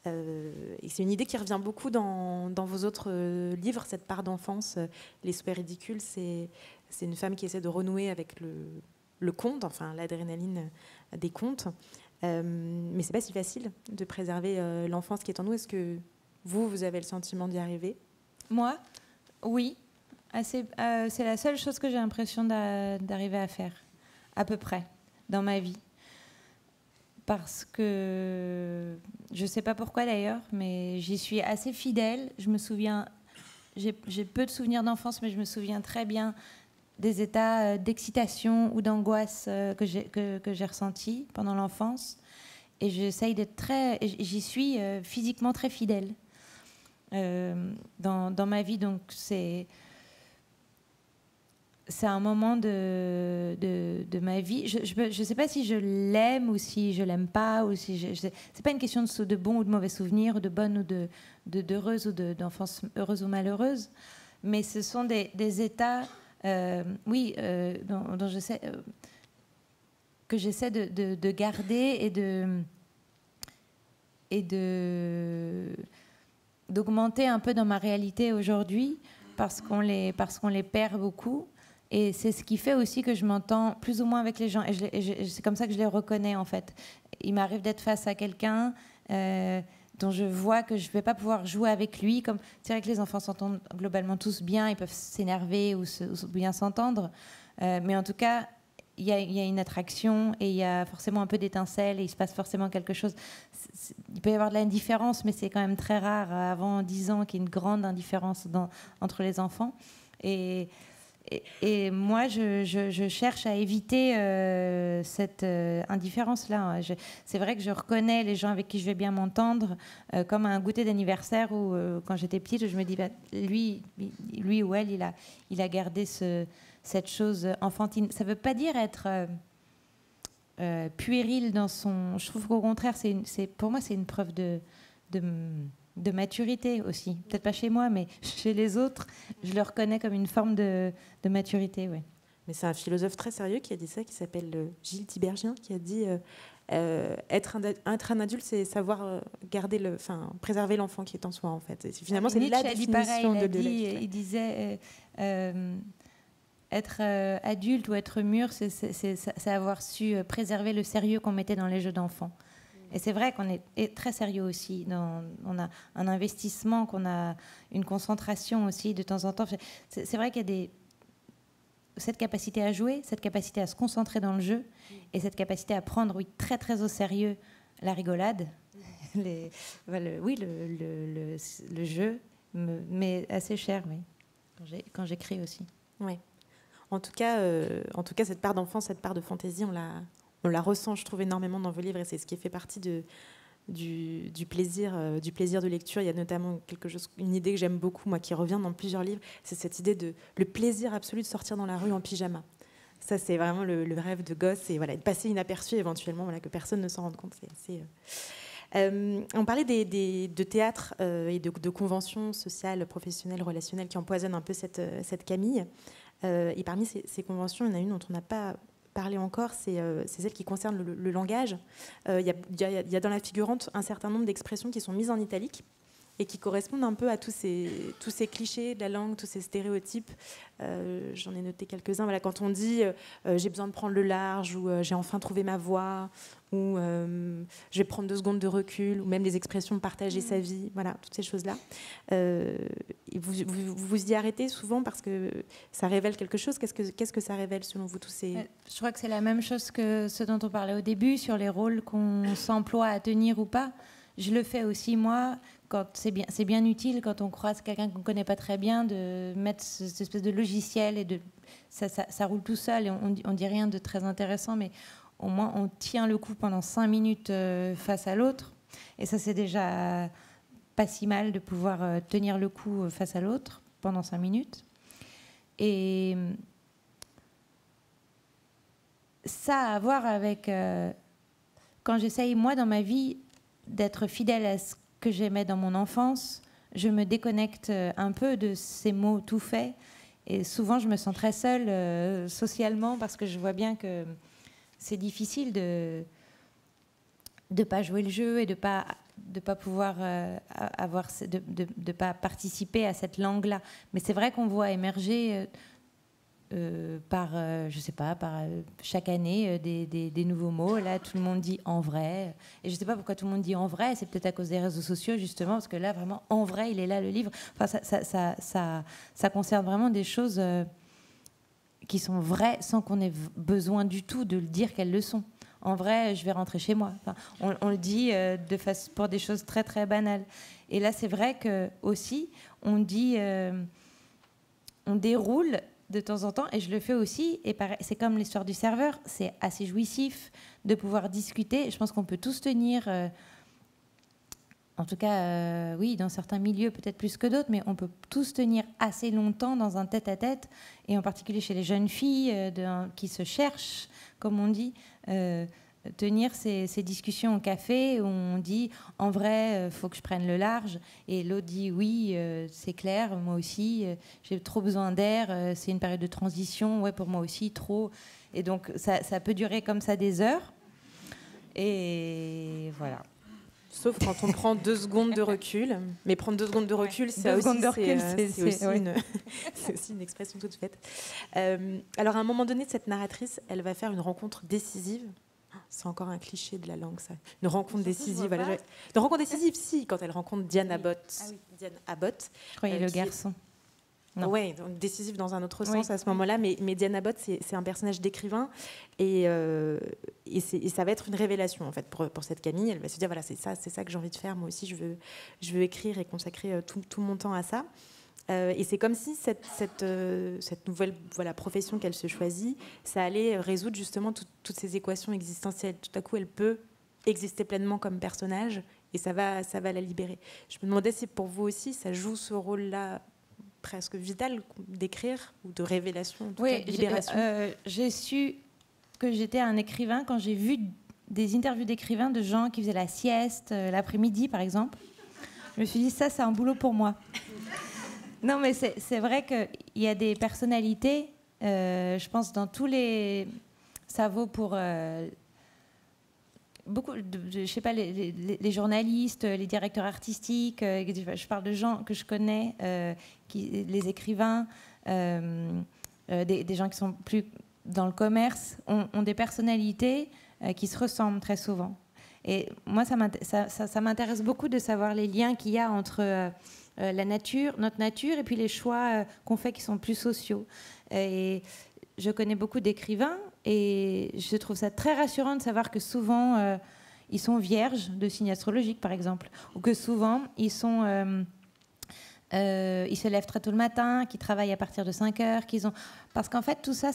Et c'est une idée qui revient beaucoup dans vos autres livres, cette part d'enfance. Les souhaits ridicules, c'est une femme qui essaie de renouer avec le conte, enfin l'adrénaline des contes. Mais c'est pas si facile de préserver l'enfance qui est en nous. Est-ce que vous avez le sentiment d'y arriver? Moi, oui. C'est la seule chose que j'ai l'impression d'arriver à faire, à peu près, dans ma vie. Parce que, je ne sais pas pourquoi d'ailleurs, mais j'y suis assez fidèle. Je me souviens, j'ai peu de souvenirs d'enfance, mais je me souviens très bien des états d'excitation ou d'angoisse que j'ai ressentis pendant l'enfance. Et j'essaye d'être j'y suis physiquement très fidèle dans ma vie. Donc c'est un moment de ma vie. Je ne sais pas si je l'aime ou si je l'aime pas. C'est pas une question de bons ou de mauvais souvenirs, de bonnes ou d'heureuses ou d'enfance heureuse ou malheureuse. Mais ce sont des états, dont je sais, que j'essaie de garder et d'augmenter un peu dans ma réalité aujourd'hui parce qu'on les perd beaucoup. Et c'est ce qui fait aussi que je m'entends plus ou moins avec les gens. Et c'est comme ça que je les reconnais, en fait. Il m'arrive d'être face à quelqu'un dont je vois que je ne vais pas pouvoir jouer avec lui. C'est vrai que les enfants s'entendent globalement tous bien, ils peuvent s'énerver ou bien s'entendre. Mais en tout cas, il y a une attraction et il y a forcément un peu d'étincelle et il se passe forcément quelque chose. Il peut y avoir de l'indifférence, mais c'est quand même très rare avant 10 ans qu'il y ait une grande indifférence entre les enfants. Et moi, je cherche à éviter cette indifférence-là. C'est vrai que je reconnais les gens avec qui je vais bien m'entendre, comme à un goûter d'anniversaire où, quand j'étais petite, je me dis, lui ou elle, il a gardé cette chose enfantine. Ça ne veut pas dire être puéril dans son... Je trouve qu'au contraire, pour moi, c'est une preuve de maturité aussi. Peut-être pas chez moi, mais chez les autres, je le reconnais comme une forme de maturité. Ouais. Mais c'est un philosophe très sérieux qui a dit ça, qui s'appelle Gilles Tiberghien, qui a dit être un adulte, c'est savoir préserver l'enfant qui est en soi, en fait. Finalement, c'est la définition de l'adulte. Il disait être adulte ou être mûr, c'est avoir su préserver le sérieux qu'on mettait dans les jeux d'enfants. Et c'est vrai qu'on est très sérieux aussi. On a un investissement, qu'on a une concentration aussi de temps en temps. C'est vrai qu'il y a cette capacité à jouer, cette capacité à se concentrer dans le jeu et cette capacité à prendre, très très au sérieux la rigolade, le jeu, mais assez cher, oui, quand j'écris aussi. Oui. En tout cas, cette part d'enfance, cette part de fantaisie, on la ressent, je trouve, énormément dans vos livres, et c'est ce qui fait partie du plaisir de lecture. Il y a notamment une idée que j'aime beaucoup, moi, qui revient dans plusieurs livres, c'est cette idée de le plaisir absolu de sortir dans la rue en pyjama. Ça, c'est vraiment le rêve de gosse, et voilà, de passer inaperçu éventuellement, que personne ne s'en rende compte. On parlait de théâtre et de conventions sociales, professionnelles, relationnelles qui empoisonnent un peu cette Camille. Et parmi ces conventions, il y en a une dont on n'a pas parlé encore, c'est celle qui concerne le langage. Il y a dans la figurante un certain nombre d'expressions qui sont mises en italique et qui correspondent un peu à tous ces clichés de la langue, tous ces stéréotypes. J'en ai noté quelques-uns. Voilà, quand on dit j'ai besoin de prendre le large, ou j'ai enfin trouvé ma voie, ou je vais prendre 2 secondes de recul, ou même les expressions partager sa vie, voilà, toutes ces choses-là. Et vous y arrêtez souvent parce que ça révèle quelque chose. Qu'est-ce que ça révèle selon vous, tous ces... Je crois que c'est la même chose que ce dont on parlait au début, sur les rôles qu'on s'emploie à tenir ou pas. Je le fais aussi, moi, quand c'est bien utile, quand on croise quelqu'un qu'on ne connaît pas très bien, de mettre cette espèce de logiciel, et ça roule tout seul, et on dit rien de très intéressant, mais au moins on tient le coup pendant 5 minutes face à l'autre. Et ça, c'est déjà pas si mal de pouvoir tenir le coup face à l'autre pendant 5 minutes. Et ça a à voir avec... quand j'essaye, moi, dans ma vie, d'être fidèle à ce que j'aimais dans mon enfance, je me déconnecte un peu de ces mots tout faits. Et souvent, je me sens très seule socialement, parce que je vois bien que c'est difficile de ne pas jouer le jeu et de ne pas pas pouvoir de pas participer à cette langue-là. Mais c'est vrai qu'on voit émerger je sais pas, chaque année des nouveaux mots. Là, tout le monde dit en vrai. Et je sais pas pourquoi tout le monde dit en vrai. C'est peut-être à cause des réseaux sociaux, justement, parce que là, vraiment, en vrai, il est là, le livre. Enfin, ça concerne vraiment des choses qui sont vraies sans qu'on ait besoin du tout de le dire qu'elles le sont. En vrai, je vais rentrer chez moi. Enfin, on le dit pour des choses très, très banales. Et là, c'est vrai que aussi, on dit... on déroule de temps en temps, et je le fais aussi, et c'est comme l'histoire du serveur, c'est assez jouissif de pouvoir discuter. Je pense qu'on peut tous tenir, en tout cas, oui, dans certains milieux, peut-être plus que d'autres, mais on peut tous tenir assez longtemps dans un tête-à-tête, et en particulier chez les jeunes filles qui se cherchent, comme on dit, tenir ces discussions au café où on dit en vrai faut que je prenne le large, et l'autre dit oui c'est clair, moi aussi j'ai trop besoin d'air, c'est une période de transition, ouais pour moi aussi trop, et donc ça peut durer comme ça des heures, et voilà. Sauf quand on prend 2 secondes de recul. Mais prendre 2 secondes de recul, c'est aussi une expression toute faite. Alors, à un moment donné, cette narratrice, elle va faire une rencontre décisive. C'est encore un cliché de la langue, ça. Une rencontre décisive. Une rencontre décisive, si, quand elle rencontre Diane Abbott. Ah oui. Diane Abbott. Je croyais le garçon. Oui, décisive dans un autre sens à ce moment-là, mais Diane Abbott, c'est un personnage d'écrivain, et ça va être une révélation en fait pour cette Camille. Elle va se dire voilà, c'est ça que j'ai envie de faire. Moi aussi, je veux écrire et consacrer tout mon temps à ça. Et c'est comme si cette nouvelle profession qu'elle se choisit, ça allait résoudre justement toutes ces équations existentielles. Tout à coup, elle peut exister pleinement comme personnage, et ça va la libérer. Je me demandais si pour vous aussi, ça joue ce rôle-là presque vital d'écrire, ou de révélation, en tout cas, de libération. J'ai su que j'étais un écrivain quand j'ai vu des interviews d'écrivains de gens qui faisaient la sieste l'après-midi, par exemple. Je me suis dit, ça, c'est un boulot pour moi. Non, mais c'est vrai qu'il y a des personnalités, je pense, dans tous les... Ça vaut pour... beaucoup, je sais pas, les journalistes, les directeurs artistiques, je parle de gens que je connais, les écrivains, des gens qui sont plus dans le commerce, ont des personnalités qui se ressemblent très souvent. Et moi, ça m'intéresse beaucoup de savoir les liens qu'il y a entre la nature, notre nature, et puis les choix qu'on fait qui sont plus sociaux. Et je connais beaucoup d'écrivains, et je trouve ça très rassurant de savoir que souvent ils sont vierges de signes astrologiques, par exemple, ou que souvent ils se lèvent très tôt le matin, qu'ils travaillent à partir de 5 heures, parce qu'en fait tout ça,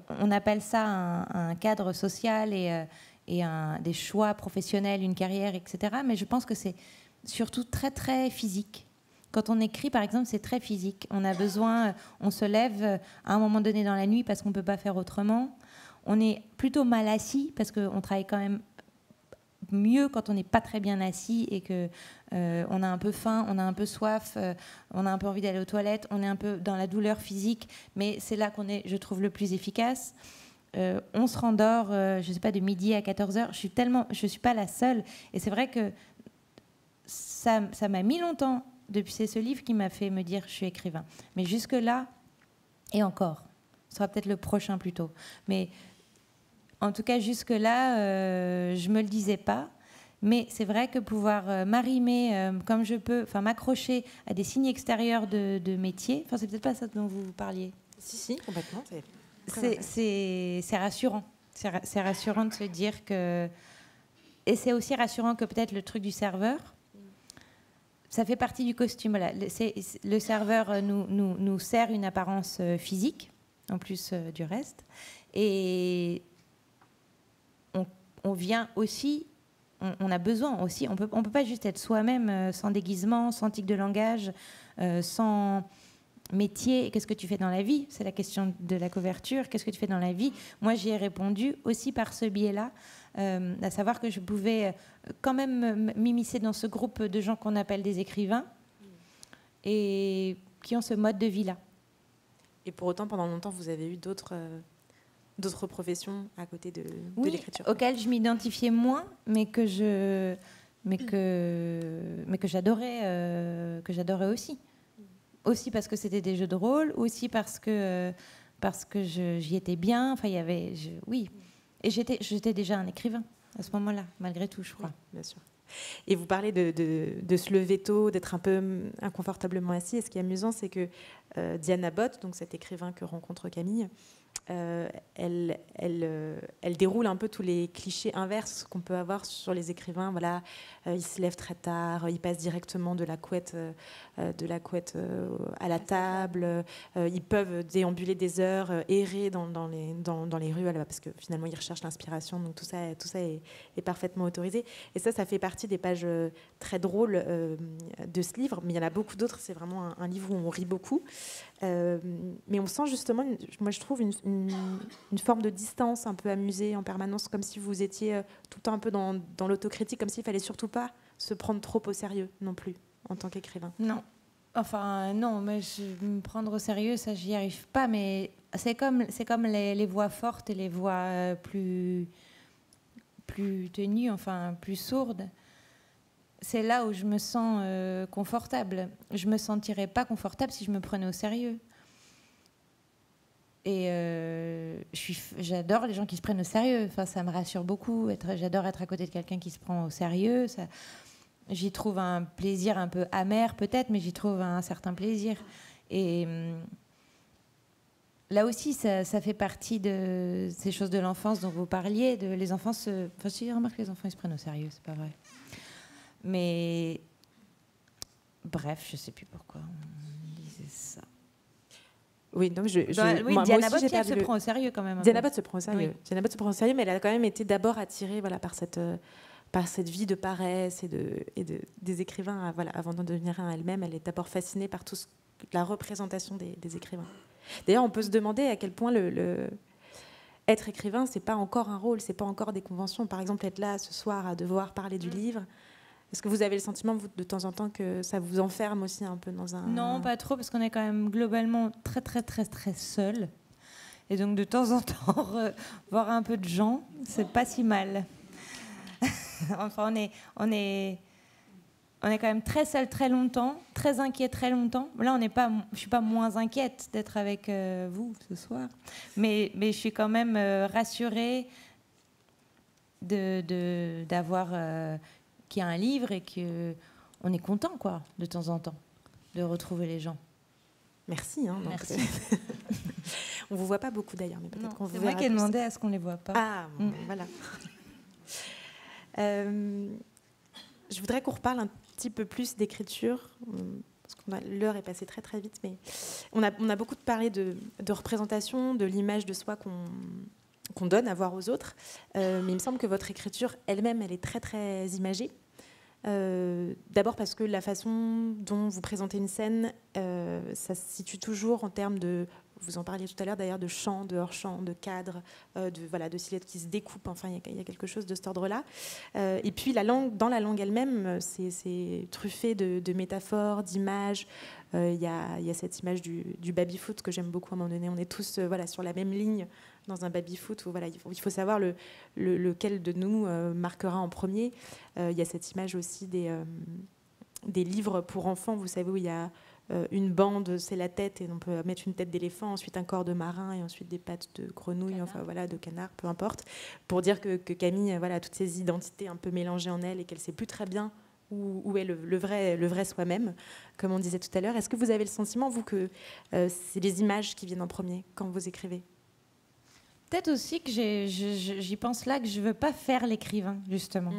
on appelle ça un cadre social et des choix professionnels, une carrière, etc. Mais je pense que c'est surtout très très physique. Quand on écrit, par exemple, c'est très physique. On a besoin, on se lève à un moment donné dans la nuit parce qu'on ne peut pas faire autrement. On est plutôt mal assis parce qu'on travaille quand même mieux quand on n'est pas très bien assis et qu'on a un peu faim, on a un peu soif, on a un peu envie d'aller aux toilettes, on est un peu dans la douleur physique, mais c'est là qu'on est, je trouve, le plus efficace. On se rendort, je ne sais pas, de midi à 14h. Je suis pas la seule. Et c'est vrai que ça m'a mis longtemps. Depuis, c'est ce livre qui m'a fait me dire je suis écrivain. Mais jusque-là, et encore, ce sera peut-être le prochain plutôt. Mais en tout cas, jusque-là, je ne me le disais pas. Mais c'est vrai que pouvoir m'arrimer comme je peux, enfin m'accrocher à des signes extérieurs de métier, enfin c'est peut-être pas ça dont vous parliez. Si, complètement. C'est rassurant. C'est rassurant de se dire que... Et c'est aussi rassurant que peut-être le truc du serveur, ça fait partie du costume. Voilà. Le serveur nous sert une apparence physique, en plus du reste. Et on vient aussi... On a besoin aussi... On peut pas juste être soi-même sans déguisement, sans tic de langage, sans... métier, qu'est-ce que tu fais dans la vie? C'est la question de la couverture. Qu'est-ce que tu fais dans la vie? Moi, j'y ai répondu aussi par ce biais-là, à savoir que je pouvais quand même m'immiscer dans ce groupe de gens qu'on appelle des écrivains et qui ont ce mode de vie-là. Et pour autant, pendant longtemps, vous avez eu d'autres d'autres professions à côté de l'écriture. Auxquelles je m'identifiais moins, mais que j'adorais aussi. Aussi parce que c'était des jeux de rôle, aussi parce que j'y étais bien. Enfin, oui. Et j'étais déjà un écrivain à ce moment-là, malgré tout, je crois. Oui, bien sûr. Et vous parlez de se lever tôt, d'être un peu inconfortablement assis. Et ce qui est amusant, c'est que Diana Bott, donc cet écrivain que rencontre Camille, elle déroule un peu tous les clichés inverses qu'on peut avoir sur les écrivains. Voilà, ils se lèvent très tard, ils passent directement de la couette à la table, ils peuvent déambuler des heures, errer dans les rues, parce que finalement ils recherchent l'inspiration. Donc tout ça est parfaitement autorisé. Et ça fait partie des pages très drôles de ce livre. Mais il y en a beaucoup d'autres. C'est vraiment un livre où on rit beaucoup. Mais on sent justement, moi je trouve, une forme de distance un peu amusée en permanence, comme si vous étiez tout le temps un peu dans l'autocritique, comme s'il fallait surtout pas se prendre trop au sérieux non plus en tant qu'écrivain. Non, enfin non, mais me prendre au sérieux, ça j'y arrive pas. Mais c'est comme les voix fortes et les voix plus tenues, enfin plus sourdes. C'est là où je me sens confortable. Je me sentirais pas confortable si je me prenais au sérieux. Et j'adore les gens qui se prennent au sérieux. Enfin, ça me rassure beaucoup. J'adore être à côté de quelqu'un qui se prend au sérieux. J'y trouve un plaisir un peu amer peut-être, mais j'y trouve un certain plaisir. Et là aussi, ça fait partie de ces choses de l'enfance dont vous parliez. Les enfants Enfin, si, remarque, les enfants ils se prennent au sérieux, c'est pas vrai. Mais bref, je sais plus pourquoi on disait ça. Oui, donc Diana Bott se prend au sérieux quand même. Diana Bott se prend au sérieux. Oui. Diana Bott se prend au sérieux, mais elle a quand même été d'abord attirée par cette vie de paresse des écrivains. Avant d'en devenir un elle-même, elle est d'abord fascinée par toute la représentation des écrivains. D'ailleurs, on peut se demander à quel point être écrivain, c'est pas encore un rôle, c'est pas encore des conventions. Par exemple, être là ce soir à devoir parler du livre. Est-ce que vous avez le sentiment, vous, de temps en temps, que ça vous enferme aussi un peu dans un... Non, pas trop, parce qu'on est quand même globalement très, très, très, très seuls. Et donc, de temps en temps, voir un peu de gens, c'est pas si mal. Enfin, on est quand même très seuls très longtemps, très inquiets très longtemps. Là, je suis pas moins inquiète d'être avec vous ce soir, mais je suis quand même rassurée d'avoir... qu'il y a un livre et qu'on est content, quoi, de temps en temps, de retrouver les gens. Merci. Merci. On ne vous voit pas beaucoup, d'ailleurs, mais peut-être qu'on vous verra. C'est moi qui ai demandé à ce qu'on ne les voit pas. Ah, voilà. Je voudrais qu'on reparle un petit peu plus d'écriture, parce que l'heure est passée très, très vite, mais on a beaucoup parlé de représentation, de l'image de soi qu'on donne à voir aux autres. Mais il me semble que votre écriture elle-même, elle est très, très imagée. D'abord parce que la façon dont vous présentez une scène, ça se situe toujours en termes de... Vous en parliez tout à l'heure d'ailleurs, de chant, de hors-champ, de cadre, de silhouettes qui se découpent. Enfin, il y a quelque chose de cet ordre-là. Et puis dans la langue elle-même, c'est truffé de métaphores, d'images. Il y a cette image du baby-foot que j'aime beaucoup à un moment donné. On est tous sur la même ligne dans un baby-foot où il faut savoir lequel de nous marquera en premier. Il y a cette image aussi des livres pour enfants, vous savez, où il y a une bande, c'est la tête, et on peut mettre une tête d'éléphant, ensuite un corps de marin, et ensuite des pattes de grenouille, de canard, peu importe, pour dire que Camille a toutes ces identités un peu mélangées en elle et qu'elle ne sait plus très bien où est le vrai soi-même, comme on disait tout à l'heure. Est-ce que vous avez le sentiment, vous, que c'est les images qui viennent en premier quand vous écrivez ? Peut-être aussi que j'y pense là, que je ne veux pas faire l'écrivain, justement.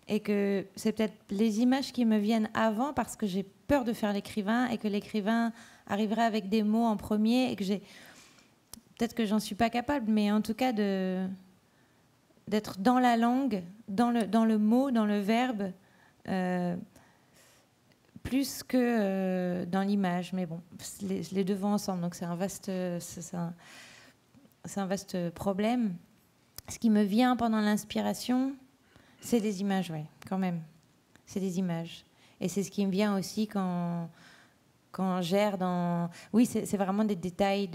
Et que c'est peut-être les images qui me viennent avant parce que j'ai peur de faire l'écrivain et que l'écrivain arriverait avec des mots en premier et que peut-être que j'en suis pas capable, mais en tout cas d'être dans la langue, dans le mot, dans le verbe, plus que dans l'image. Mais bon, les deux vont ensemble, donc c'est un vaste problème. Ce qui me vient pendant l'inspiration, c'est des images, oui, quand même. C'est des images. Et c'est ce qui me vient aussi quand j'erre dans... Oui, c'est vraiment des détails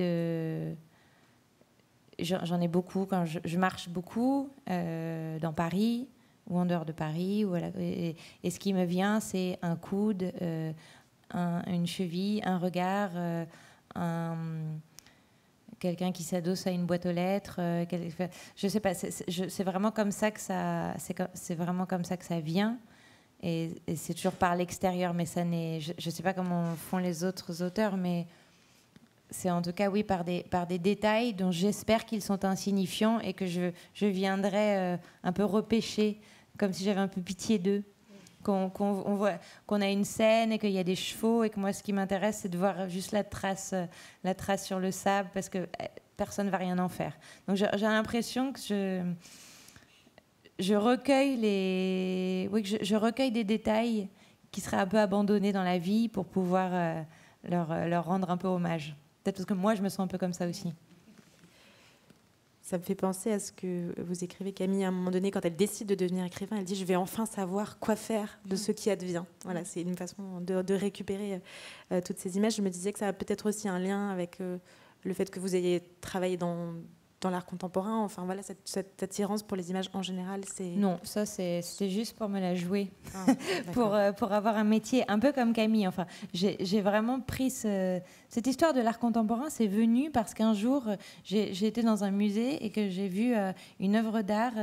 j'en ai beaucoup quand je marche beaucoup dans Paris ou en dehors de Paris. Et ce qui me vient, c'est un coude, une cheville, un regard, quelqu'un qui s'adosse à une boîte aux lettres. Je sais pas, c'est vraiment comme ça que c'est vraiment comme ça que ça vient. Et c'est toujours par l'extérieur, mais ça n'est. Je sais pas comment font les autres auteurs, mais c'est en tout cas, oui, par des détails dont j'espère qu'ils sont insignifiants et que je viendrai un peu repêcher, comme si j'avais un peu pitié d'eux. Qu'on voit qu'on a une scène et qu'il y a des chevaux et que moi, ce qui m'intéresse, c'est de voir juste la trace sur le sable parce que personne ne va rien en faire. Donc, j'ai l'impression que je recueille je recueille des détails qui seraient un peu abandonnés dans la vie pour pouvoir leur rendre un peu hommage. Peut-être parce que moi, je me sens un peu comme ça aussi. Ça me fait penser à ce que vous écrivez, Camille, à un moment donné, quand elle décide de devenir écrivain, elle dit « Je vais enfin savoir quoi faire de ce qui advient ». Voilà, c'est une façon de récupérer toutes ces images. Je me disais que ça a peut-être aussi un lien avec le fait que vous ayez travaillé dans l'art contemporain. Enfin, voilà, cette attirance pour les images en général, c'est... Non, ça, c'était juste pour me la jouer, pour avoir un métier un peu comme Camille. Enfin, j'ai vraiment pris cette histoire de l'art contemporain, c'est venu parce qu'un jour, j'ai été dans un musée et que j'ai vu une œuvre d'art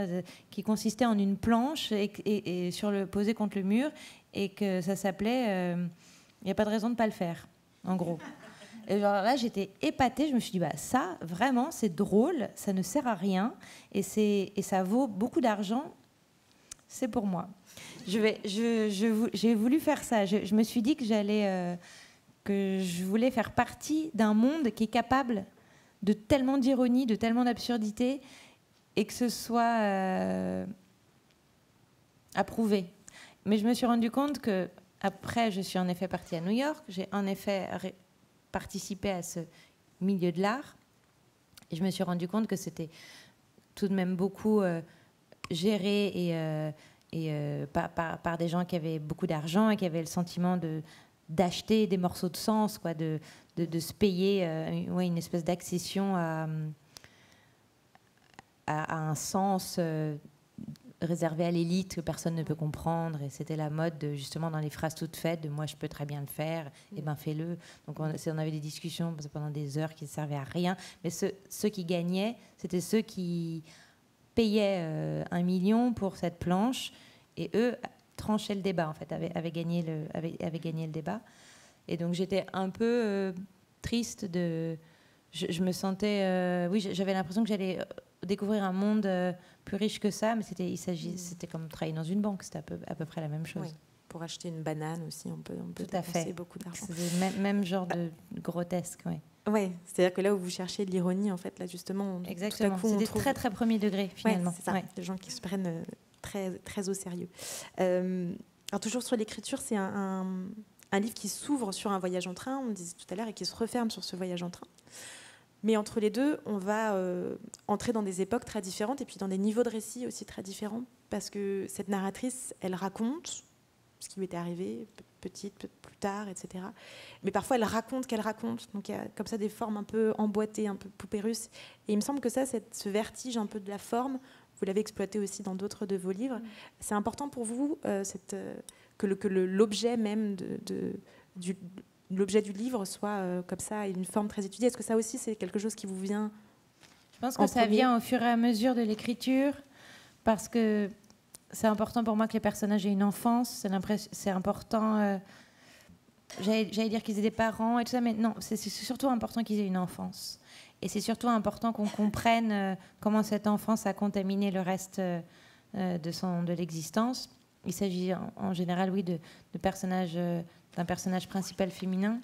qui consistait en une planche et posée contre le mur et que ça s'appelait « Il n'y a pas de raison de ne pas le faire », en gros. Et genre là, j'étais épatée. Je me suis dit, bah, ça, vraiment, c'est drôle, ça ne sert à rien et ça vaut beaucoup d'argent. C'est pour moi. J'ai voulu faire ça. Je me suis dit que je voulais faire partie d'un monde qui est capable de tellement d'ironie, de tellement d'absurdité et que ce soit approuvé. Mais je me suis rendu compte que après, je suis en effet partie à New York. J'ai en effet participé à ce milieu de l'art et je me suis rendu compte que c'était tout de même beaucoup géré par des gens qui avaient beaucoup d'argent et qui avaient le sentiment d'acheter des morceaux de sens, quoi, de se payer une espèce d'accession à un sens réservé à l'élite que personne ne peut comprendre. Et c'était la mode, justement, dans les phrases toutes faites, de « moi, je peux très bien le faire, et ben fais-le ». Donc on avait des discussions pendant des heures qui ne servaient à rien. Mais ceux qui gagnaient, c'était ceux qui payaient 1 million pour cette planche. Et eux tranchaient le débat, en fait, avaient gagné le débat. Et donc j'étais un peu triste de... Je me sentais... oui, j'avais l'impression que j'allais découvrir un monde plus riche que ça, mais c'était comme travailler dans une banque, c'était à peu près la même chose. Oui. Pour acheter une banane aussi, on peut dépenser beaucoup d'argent. C'est le même genre de grotesque, oui. Oui, c'est-à-dire que là où vous cherchez de l'ironie, en fait, là justement... Exactement, c'est des très très premier degré, finalement. Ouais, c'est ça, des gens qui se prennent très, très au sérieux. Alors toujours sur l'écriture, c'est un livre qui s'ouvre sur un voyage en train, on le disait tout à l'heure, et qui se referme sur ce voyage en train. Mais entre les deux, on va entrer dans des époques très différentes et puis dans des niveaux de récit aussi très différents, parce que cette narratrice, elle raconte ce qui lui était arrivé, petite, plus tard, etc. Mais parfois, elle raconte qu'elle raconte. Donc il y a comme ça des formes un peu emboîtées, un peu poupées russes. Et il me semble que ce vertige un peu de la forme, vous l'avez exploité aussi dans d'autres de vos livres. C'est important pour vous que l'objet même l'objet du livre soit comme ça, une forme très étudiée. Est-ce que ça aussi, c'est quelque chose qui vous vient? Je pense que ça vient au fur et à mesure de l'écriture, parce que c'est important pour moi que les personnages aient une enfance. C'est important... j'allais dire qu'ils aient des parents et tout ça, mais non, c'est surtout important qu'ils aient une enfance. Et c'est surtout important qu'on comprenne comment cette enfance a contaminé le reste de l'existence. Il s'agit en général, oui, d'un personnage principal féminin.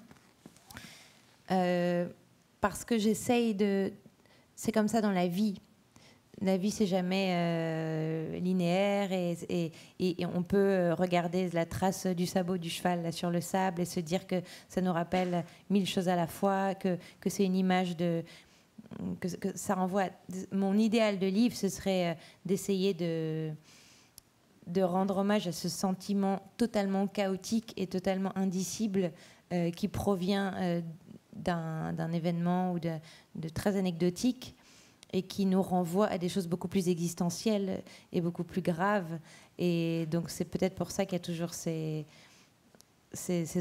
Parce que j'essaye de... C'est comme ça dans la vie. La vie, c'est jamais linéaire et on peut regarder la trace du sabot du cheval là, sur le sable et se dire que ça nous rappelle 1000 choses à la fois, que c'est une image que ça renvoie... Mon idéal de livre, ce serait d'essayer de rendre hommage à ce sentiment totalement chaotique et totalement indicible qui provient d'un événement ou de très anecdotique et qui nous renvoie à des choses beaucoup plus existentielles et beaucoup plus graves. Et donc c'est peut-être pour ça qu'il y a toujours ces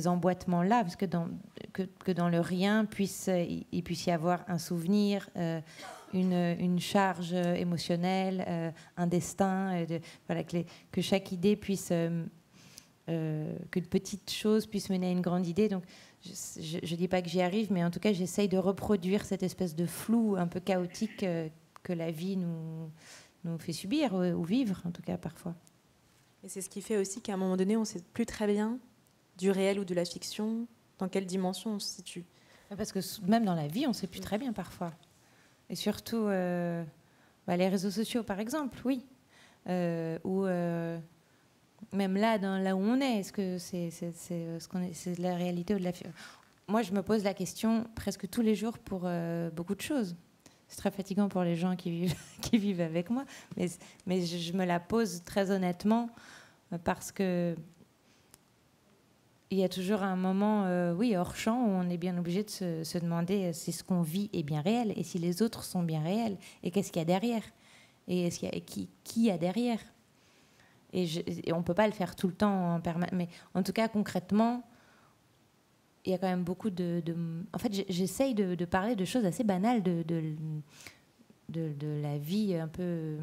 emboîtements-là, parce que dans le rien il puisse y avoir un souvenir, une charge émotionnelle, un destin, voilà, que chaque idée puisse, qu'une petite chose puisse mener à une grande idée. Donc je ne dis pas que j'y arrive, mais en tout cas j'essaye de reproduire cette espèce de flou un peu chaotique que la vie nous fait subir ou vivre, en tout cas parfois. Et c'est ce qui fait aussi qu'à un moment donné, on ne sait plus très bien du réel ou de la fiction, dans quelle dimension on se situe. Parce que même dans la vie, on ne sait plus très bien parfois. Et surtout, les réseaux sociaux, par exemple, oui. Ou même là où on est, est-ce que c'est de la réalité ou de la fiction? Moi, je me pose la question presque tous les jours pour beaucoup de choses. C'est très fatigant pour les gens qui vivent avec moi, mais je me la pose très honnêtement parce que il y a toujours un moment, hors champ, où on est bien obligé de se demander si ce qu'on vit est bien réel et si les autres sont bien réels et qu'est-ce qu'il y a derrière et qui y a derrière. Et on ne peut pas le faire tout le temps en permanence, mais en tout cas concrètement, il y a quand même beaucoup en fait, j'essaye de parler de choses assez banales de la vie un peu,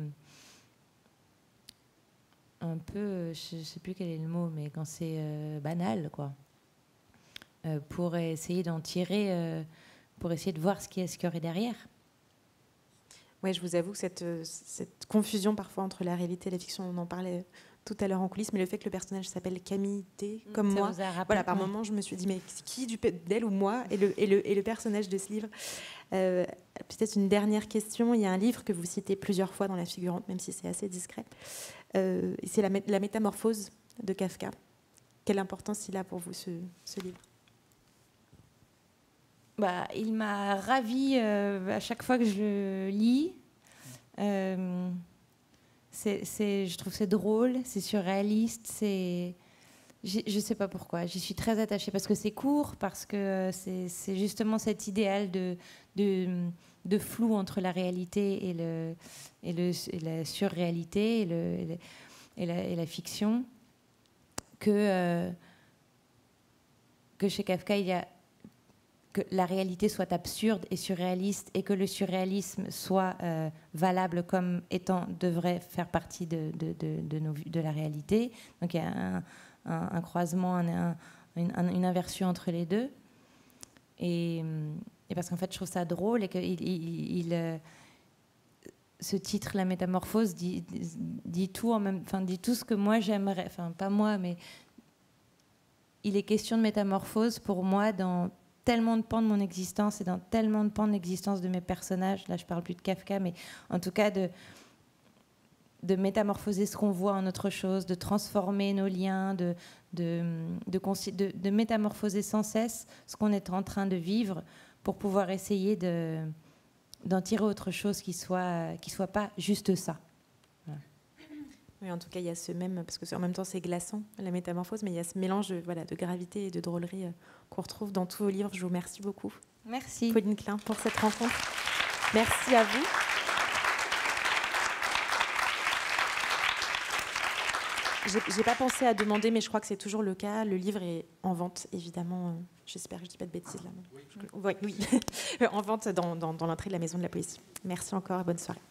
je ne sais plus quel est le mot, mais quand c'est banal, quoi, pour essayer d'en tirer, pour essayer de voir ce qu'il y aurait derrière. Oui, je vous avoue que cette confusion parfois entre la réalité et la fiction, on en parlait tout à l'heure en coulisses, mais le fait que le personnage s'appelle Camille T, comme moi, voilà, par moment, je me suis dit, mais qui d'elle ou moi et le personnage de ce livre. Peut-être une dernière question. Il y a un livre que vous citez plusieurs fois dans La Figurante, même si c'est assez discret. C'est la Métamorphose de Kafka. Quelle importance il a pour vous, ce livre? Il m'a ravie à chaque fois que je le lis. Je trouve c'est drôle, c'est surréaliste, je ne sais pas pourquoi. J'y suis très attachée parce que c'est court, parce que c'est justement cet idéal de flou entre la réalité et la surréalité et la fiction que chez Kafka, il y a que la réalité soit absurde et surréaliste et que le surréalisme soit valable comme devrait faire partie de la réalité. Donc il y a un croisement, une inversion entre les deux. Et parce qu'en fait, je trouve ça drôle et que ce titre, La Métamorphose, dit tout dit tout ce que moi j'aimerais. Enfin, pas moi, mais il est question de métamorphose pour moi dans tellement de pans de mon existence et dans tellement de pans de l'existence de mes personnages. Là, je parle plus de Kafka, mais en tout cas de métamorphoser ce qu'on voit en autre chose, de transformer nos liens, de métamorphoser sans cesse ce qu'on est en train de vivre pour pouvoir essayer d'en tirer autre chose qui soit pas juste ça. Voilà. Oui, en tout cas, il y a ce même, parce que en même temps c'est glaçant, la métamorphose, mais il y a ce mélange de gravité et de drôlerie qu'on retrouve dans tous vos livres. Je vous remercie beaucoup. Merci. Pauline Klein pour cette rencontre. Merci à vous. J'ai pas pensé à demander, mais je crois que c'est toujours le cas. Le livre est en vente, évidemment. J'espère que je dis pas de bêtises là. Oui. En vente dans l'entrée de la Maison de la Poésie. Merci encore et bonne soirée.